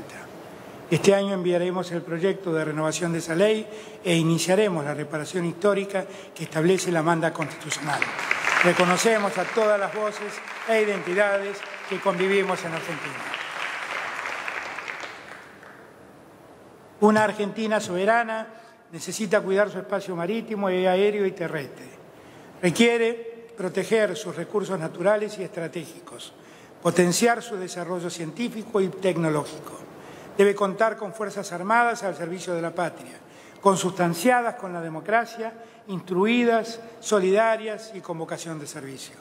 Este año enviaremos el proyecto de renovación de esa ley e iniciaremos la reparación histórica que establece la manda constitucional. Reconocemos a todas las voces e identidades que convivimos en Argentina. Una Argentina soberana necesita cuidar su espacio marítimo, aéreo y terrestre. Requiere proteger sus recursos naturales y estratégicos, potenciar su desarrollo científico y tecnológico. Debe contar con fuerzas armadas al servicio de la patria, consustanciadas con la democracia, instruidas, solidarias y con vocación de servicio.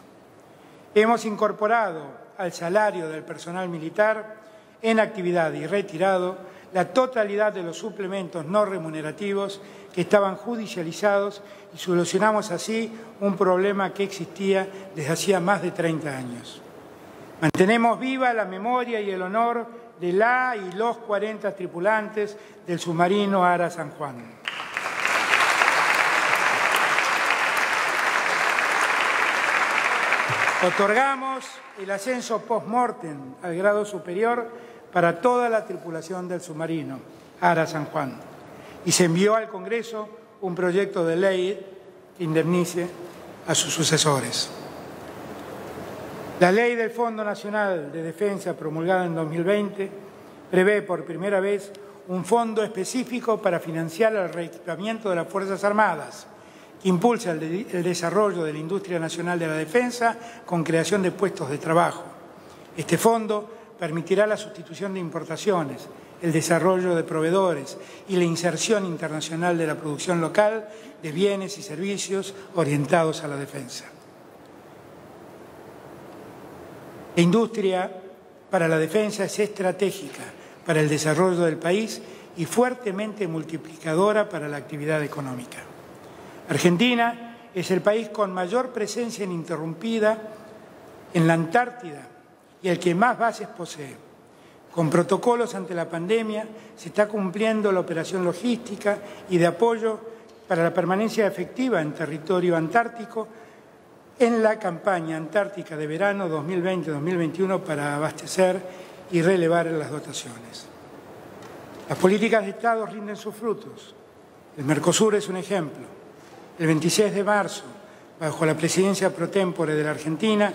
Hemos incorporado al salario del personal militar en actividad y retirado la totalidad de los suplementos no remunerativos que estaban judicializados y solucionamos así un problema que existía desde hacía más de 30 años. Mantenemos viva la memoria y el honor de la y los 40 tripulantes del submarino Ara San Juan. Otorgamos el ascenso post-mortem al grado superior para toda la tripulación del submarino Ara San Juan y se envió al Congreso un proyecto de ley que indemnice a sus sucesores. La Ley del Fondo Nacional de Defensa, promulgada en 2020, prevé por primera vez un fondo específico para financiar el reequipamiento de las Fuerzas Armadas, que impulsa el desarrollo de la industria nacional de la defensa con creación de puestos de trabajo. Este fondo permitirá la sustitución de importaciones, el desarrollo de proveedores y la inserción internacional de la producción local de bienes y servicios orientados a la defensa. La industria para la defensa es estratégica para el desarrollo del país y fuertemente multiplicadora para la actividad económica. Argentina es el país con mayor presencia ininterrumpida en la Antártida y el que más bases posee. Con protocolos ante la pandemia se está cumpliendo la operación logística y de apoyo para la permanencia efectiva en territorio antártico en la campaña antártica de verano 2020-2021 para abastecer y relevar las dotaciones. Las políticas de Estado rinden sus frutos. El Mercosur es un ejemplo. El 26 de marzo, bajo la presidencia pro tempore de la Argentina,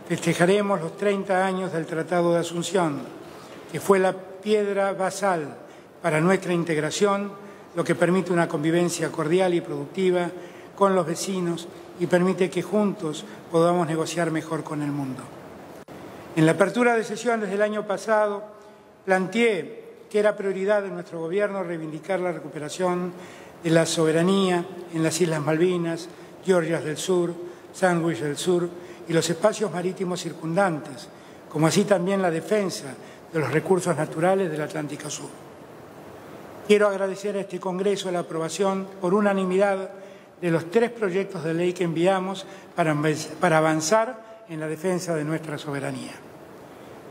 festejaremos los 30 años del Tratado de Asunción, que fue la piedra basal para nuestra integración, lo que permite una convivencia cordial y productiva con los vecinos y permite que juntos podamos negociar mejor con el mundo. En la apertura de sesiones del año pasado, planteé que era prioridad de nuestro Gobierno reivindicar la recuperación de la soberanía en las Islas Malvinas, Georgias del Sur, Sandwich del Sur y los espacios marítimos circundantes, como así también la defensa de los recursos naturales del Atlántico Sur. Quiero agradecer a este Congreso la aprobación por unanimidad de los 3 proyectos de ley que enviamos para avanzar en la defensa de nuestra soberanía.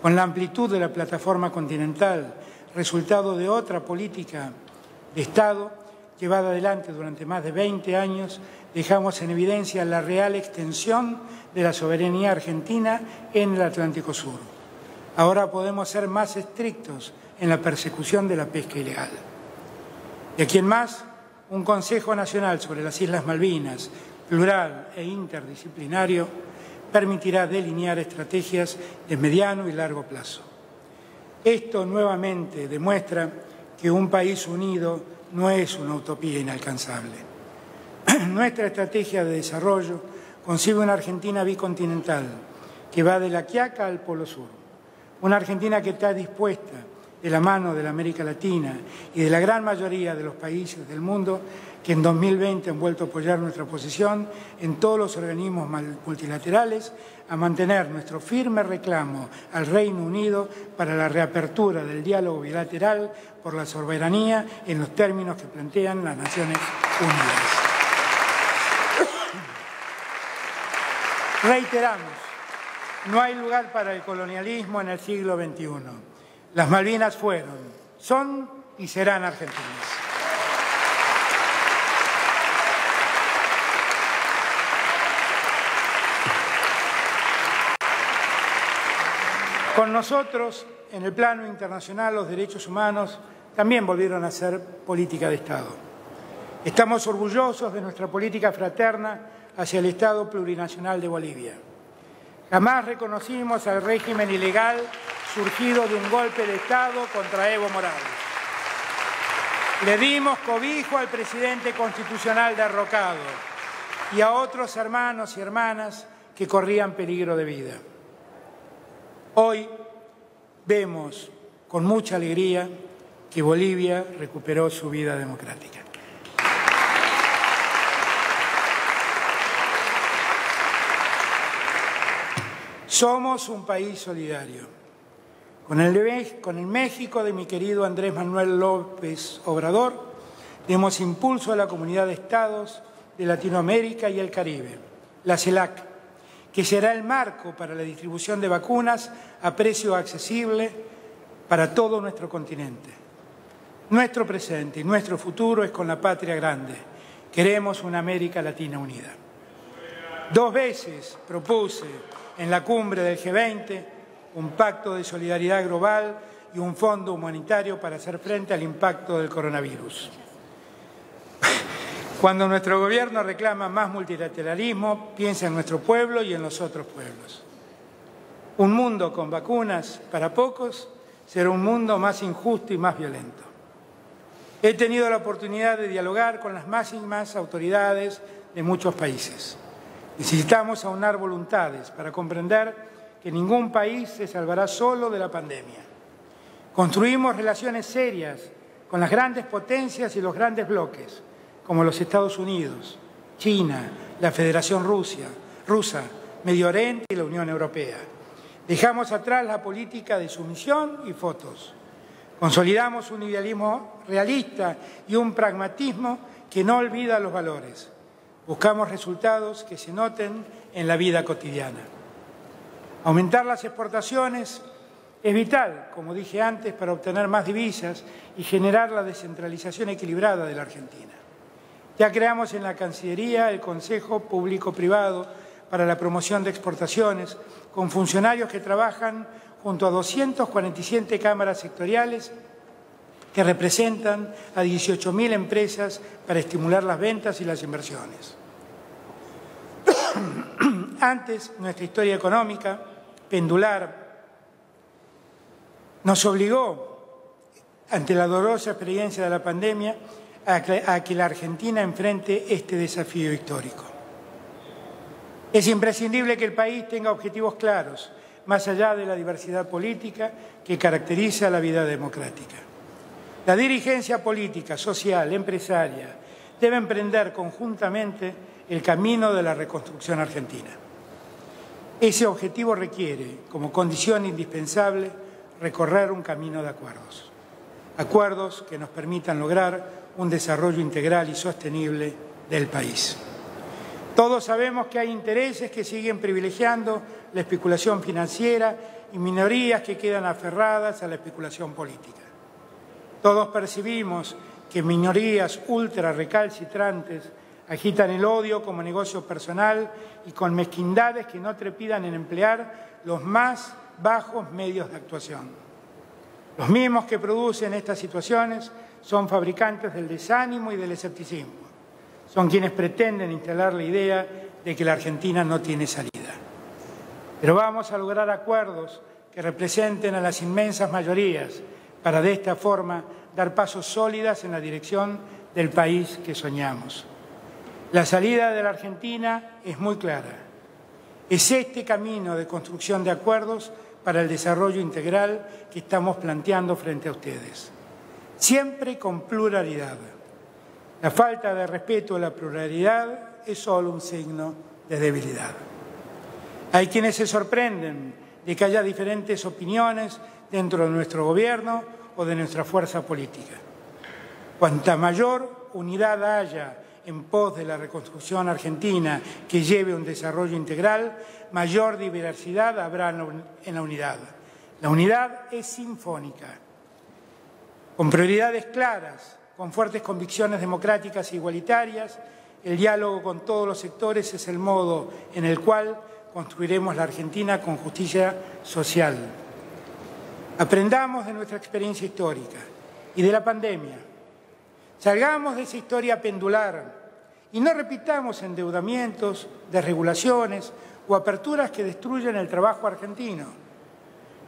Con la amplitud de la plataforma continental, resultado de otra política de Estado llevada adelante durante más de 20 años, dejamos en evidencia la real extensión de la soberanía argentina en el Atlántico Sur. Ahora podemos ser más estrictos en la persecución de la pesca ilegal. De aquí en más, un Consejo Nacional sobre las Islas Malvinas, plural e interdisciplinario, permitirá delinear estrategias de mediano y largo plazo. Esto nuevamente demuestra que un país unido no es una utopía inalcanzable. Nuestra estrategia de desarrollo concibe una Argentina bicontinental que va de la Quiaca al Polo Sur. Una Argentina que está dispuesta, de la mano de la América Latina y de la gran mayoría de los países del mundo que en 2020 han vuelto a apoyar nuestra posición en todos los organismos multilaterales, a mantener nuestro firme reclamo al Reino Unido para la reapertura del diálogo bilateral por la soberanía en los términos que plantean las Naciones Unidas. Reiteramos, no hay lugar para el colonialismo en el siglo XXI. Las Malvinas fueron, son y serán argentinas. Con nosotros, en el plano internacional, los derechos humanos también volvieron a ser política de Estado. Estamos orgullosos de nuestra política fraterna hacia el Estado plurinacional de Bolivia. Jamás reconocimos al régimen ilegal surgido de un golpe de Estado contra Evo Morales. Le dimos cobijo al presidente constitucional derrocado y a otros hermanos y hermanas que corrían peligro de vida. Hoy vemos con mucha alegría que Bolivia recuperó su vida democrática. Somos un país solidario. Con el México de mi querido Andrés Manuel López Obrador, demos impulso a la comunidad de estados de Latinoamérica y el Caribe, la CELAC, que será el marco para la distribución de vacunas a precio accesible para todo nuestro continente. Nuestro presente y nuestro futuro es con la patria grande. Queremos una América Latina unida. 2 veces propuse en la cumbre del G20 un pacto de solidaridad global y un fondo humanitario para hacer frente al impacto del coronavirus. Cuando nuestro gobierno reclama más multilateralismo, piensa en nuestro pueblo y en los otros pueblos. Un mundo con vacunas para pocos será un mundo más injusto y más violento. He tenido la oportunidad de dialogar con las máximas autoridades de muchos países. Necesitamos aunar voluntades para comprender que ningún país se salvará solo de la pandemia. Construimos relaciones serias con las grandes potencias y los grandes bloques, como los Estados Unidos, China, la Federación Rusa, Medio Oriente y la Unión Europea. Dejamos atrás la política de sumisión y fotos. Consolidamos un idealismo realista y un pragmatismo que no olvida los valores. Buscamos resultados que se noten en la vida cotidiana. Aumentar las exportaciones es vital, como dije antes, para obtener más divisas y generar la descentralización equilibrada de la Argentina. Ya creamos en la Cancillería el Consejo Público-Privado para la promoción de exportaciones, con funcionarios que trabajan junto a 247 cámaras sectoriales que representan a 18.000 empresas para estimular las ventas y las inversiones. Antes, nuestra historia económica pendular nos obligó, ante la dolorosa experiencia de la pandemia, a que la Argentina enfrente este desafío histórico. Es imprescindible que el país tenga objetivos claros, más allá de la diversidad política que caracteriza la vida democrática. La dirigencia política, social, empresaria, debe emprender conjuntamente el camino de la reconstrucción argentina. Ese objetivo requiere, como condición indispensable, recorrer un camino de acuerdos. Acuerdos que nos permitan lograr un desarrollo integral y sostenible del país. Todos sabemos que hay intereses que siguen privilegiando la especulación financiera y minorías que quedan aferradas a la especulación política. Todos percibimos que minorías ultra recalcitrantes agitan el odio como negocio personal y con mezquindades que no trepidan en emplear los más bajos medios de actuación. Los mismos que producen estas situaciones son fabricantes del desánimo y del escepticismo. Son quienes pretenden instalar la idea de que la Argentina no tiene salida. Pero vamos a lograr acuerdos que representen a las inmensas mayorías para de esta forma dar pasos sólidas en la dirección del país que soñamos. La salida de la Argentina es muy clara. Es este camino de construcción de acuerdos para el desarrollo integral que estamos planteando frente a ustedes. Siempre con pluralidad. La falta de respeto a la pluralidad es solo un signo de debilidad. Hay quienes se sorprenden de que haya diferentes opiniones dentro de nuestro gobierno o de nuestra fuerza política. Cuanta mayor unidad haya en pos de la reconstrucción argentina que lleve un desarrollo integral, mayor diversidad habrá en la unidad. La unidad es sinfónica, con prioridades claras, con fuertes convicciones democráticas e igualitarias. El diálogo con todos los sectores es el modo en el cual construiremos la Argentina con justicia social. Aprendamos de nuestra experiencia histórica. y de la pandemia. Salgamos de esa historia pendular y no repitamos endeudamientos, desregulaciones o aperturas que destruyen el trabajo argentino,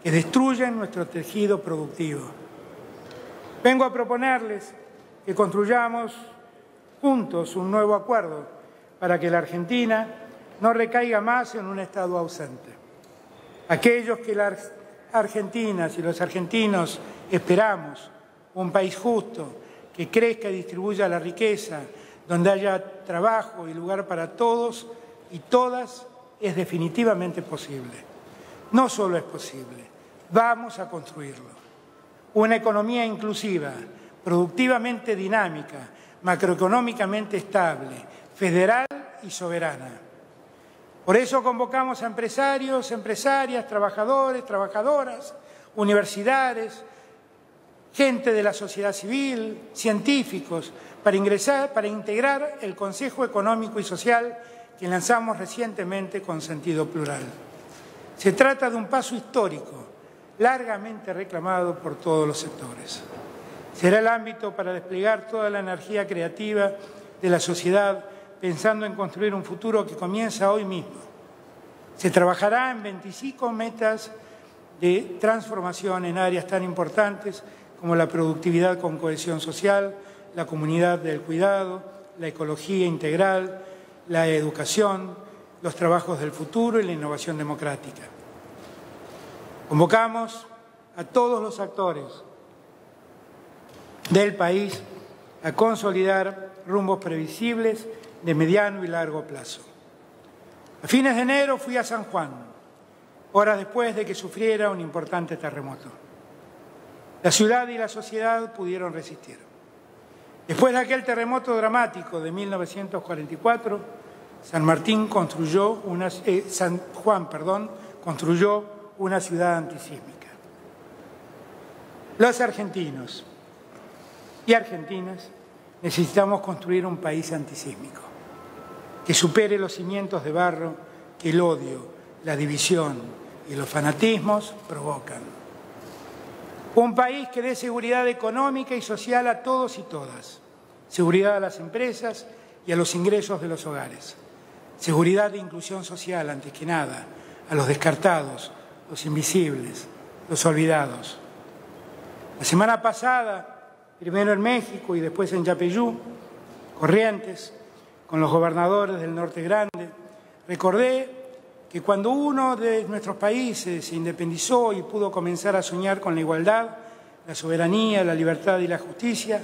que destruyen nuestro tejido productivo. Vengo a proponerles que construyamos juntos un nuevo acuerdo para que la Argentina no recaiga más en un Estado ausente. Aquellos que las argentinas y los argentinos esperamos, un país justo, que crezca y distribuya la riqueza, donde haya trabajo y lugar para todos y todas, es definitivamente posible. No solo es posible, vamos a construirlo. Una economía inclusiva, productivamente dinámica, macroeconómicamente estable, federal y soberana. Por eso convocamos a empresarios, empresarias, trabajadores, trabajadoras, universidades, gente de la sociedad civil, científicos, para integrar el Consejo Económico y Social que lanzamos recientemente con sentido plural. Se trata de un paso histórico, largamente reclamado por todos los sectores. Será el ámbito para desplegar toda la energía creativa de la sociedad, pensando en construir un futuro que comienza hoy mismo. Se trabajará en 25 metas de transformación en áreas tan importantes como la productividad con cohesión social, la comunidad del cuidado, la ecología integral, la educación, los trabajos del futuro y la innovación democrática. Convocamos a todos los actores del país a consolidar rumbos previsibles de mediano y largo plazo. A fines de enero fui a San Juan, horas después de que sufriera un importante terremoto. La ciudad y la sociedad pudieron resistir. Después de aquel terremoto dramático de 1944, San Juan construyó una ciudad antisísmica. Los argentinos y argentinas necesitamos construir un país antisísmico, que supere los cimientos de barro que el odio, la división y los fanatismos provocan. Un país que dé seguridad económica y social a todos y todas, seguridad a las empresas y a los ingresos de los hogares, seguridad e inclusión social, antes que nada, a los descartados, los invisibles, los olvidados. La semana pasada, primero en México y después en Yapeyú, Corrientes, con los gobernadores del Norte Grande, recordé que cuando uno de nuestros países se independizó y pudo comenzar a soñar con la igualdad, la soberanía, la libertad y la justicia,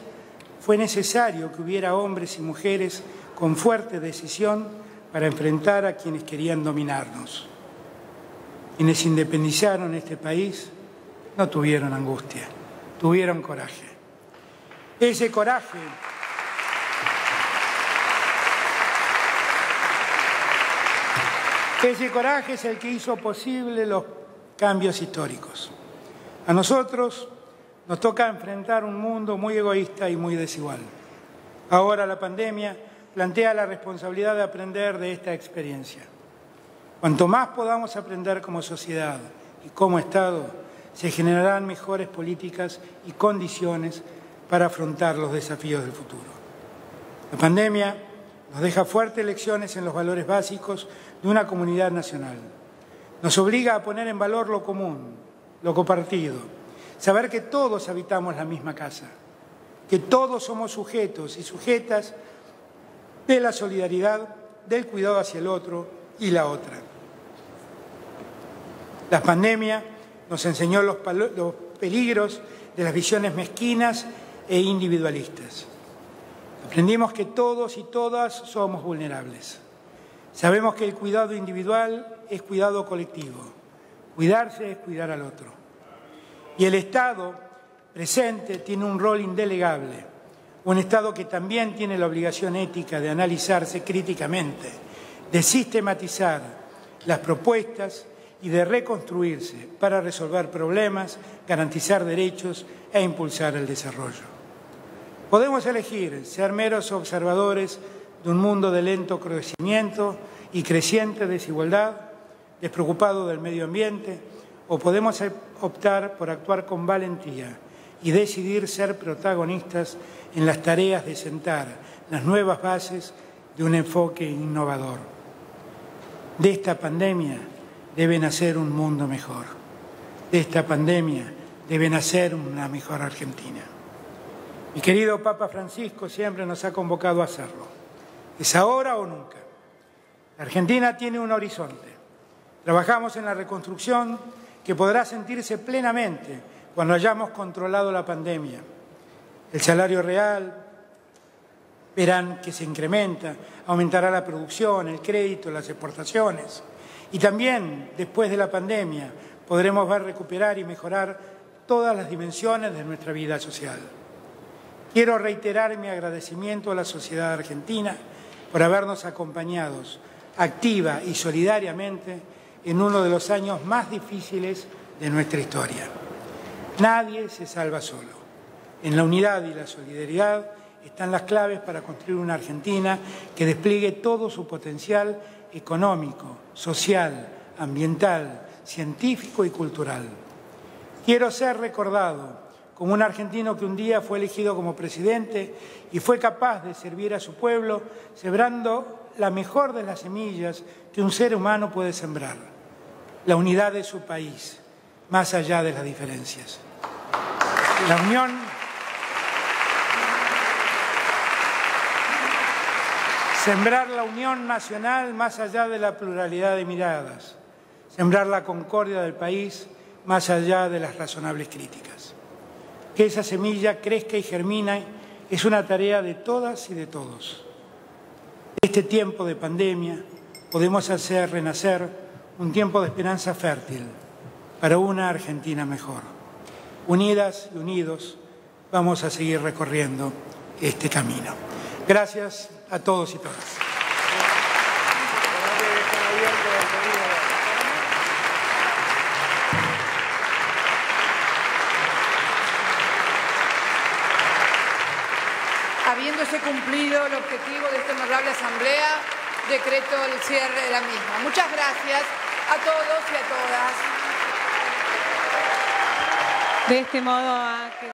fue necesario que hubiera hombres y mujeres con fuerte decisión para enfrentar a quienes querían dominarnos. Quienes independizaron este país no tuvieron angustia, tuvieron coraje. Ese coraje es el que hizo posible los cambios históricos. A nosotros nos toca enfrentar un mundo muy egoísta y muy desigual. Ahora la pandemia plantea la responsabilidad de aprender de esta experiencia. Cuanto más podamos aprender como sociedad y como Estado, se generarán mejores políticas y condiciones para afrontar los desafíos del futuro. La pandemia nos deja fuertes lecciones en los valores básicos de una comunidad nacional. Nos obliga a poner en valor lo común, lo compartido, saber que todos habitamos la misma casa, que todos somos sujetos y sujetas de la solidaridad, del cuidado hacia el otro y la otra. La pandemia nos enseñó los peligros de las visiones mezquinas e individualistas. Aprendimos que todos y todas somos vulnerables. Sabemos que el cuidado individual es cuidado colectivo. Cuidarse es cuidar al otro. Y el Estado presente tiene un rol indelegable. Un Estado que también tiene la obligación ética de analizarse críticamente, de sistematizar las propuestas y de reconstruirse para resolver problemas, garantizar derechos e impulsar el desarrollo. Podemos elegir ser meros observadores de un mundo de lento crecimiento y creciente desigualdad, despreocupado del medio ambiente, o podemos optar por actuar con valentía y decidir ser protagonistas en las tareas de sentar las nuevas bases de un enfoque innovador. De esta pandemia debe nacer un mundo mejor. De esta pandemia debe nacer una mejor Argentina. Mi querido Papa Francisco siempre nos ha convocado a hacerlo. ¿Es ahora o nunca? La Argentina tiene un horizonte. Trabajamos en la reconstrucción que podrá sentirse plenamente cuando hayamos controlado la pandemia. El salario real, verán que se incrementa, aumentará la producción, el crédito, las exportaciones. Y también, después de la pandemia, podremos ver recuperar y mejorar todas las dimensiones de nuestra vida social. Quiero reiterar mi agradecimiento a la sociedad argentina por habernos acompañado activa y solidariamente en uno de los años más difíciles de nuestra historia. Nadie se salva solo. En la unidad y la solidaridad están las claves para construir una Argentina que despliegue todo su potencial económico, social, ambiental, científico y cultural. Quiero ser recordado como un argentino que un día fue elegido como presidente y fue capaz de servir a su pueblo sembrando la mejor de las semillas que un ser humano puede sembrar, la unidad de su país, más allá de las diferencias. La unión sembrar la unión nacional más allá de la pluralidad de miradas, sembrar la concordia del país más allá de las razonables críticas. Que esa semilla crezca y germine es una tarea de todas y de todos. En este tiempo de pandemia podemos hacer renacer un tiempo de esperanza fértil para una Argentina mejor. Unidas y unidos vamos a seguir recorriendo este camino. Gracias a todos y todas. Habiéndose cumplido el objetivo de esta honorable asamblea, decreto el cierre de la misma. Muchas gracias a todos y a todas. De este modo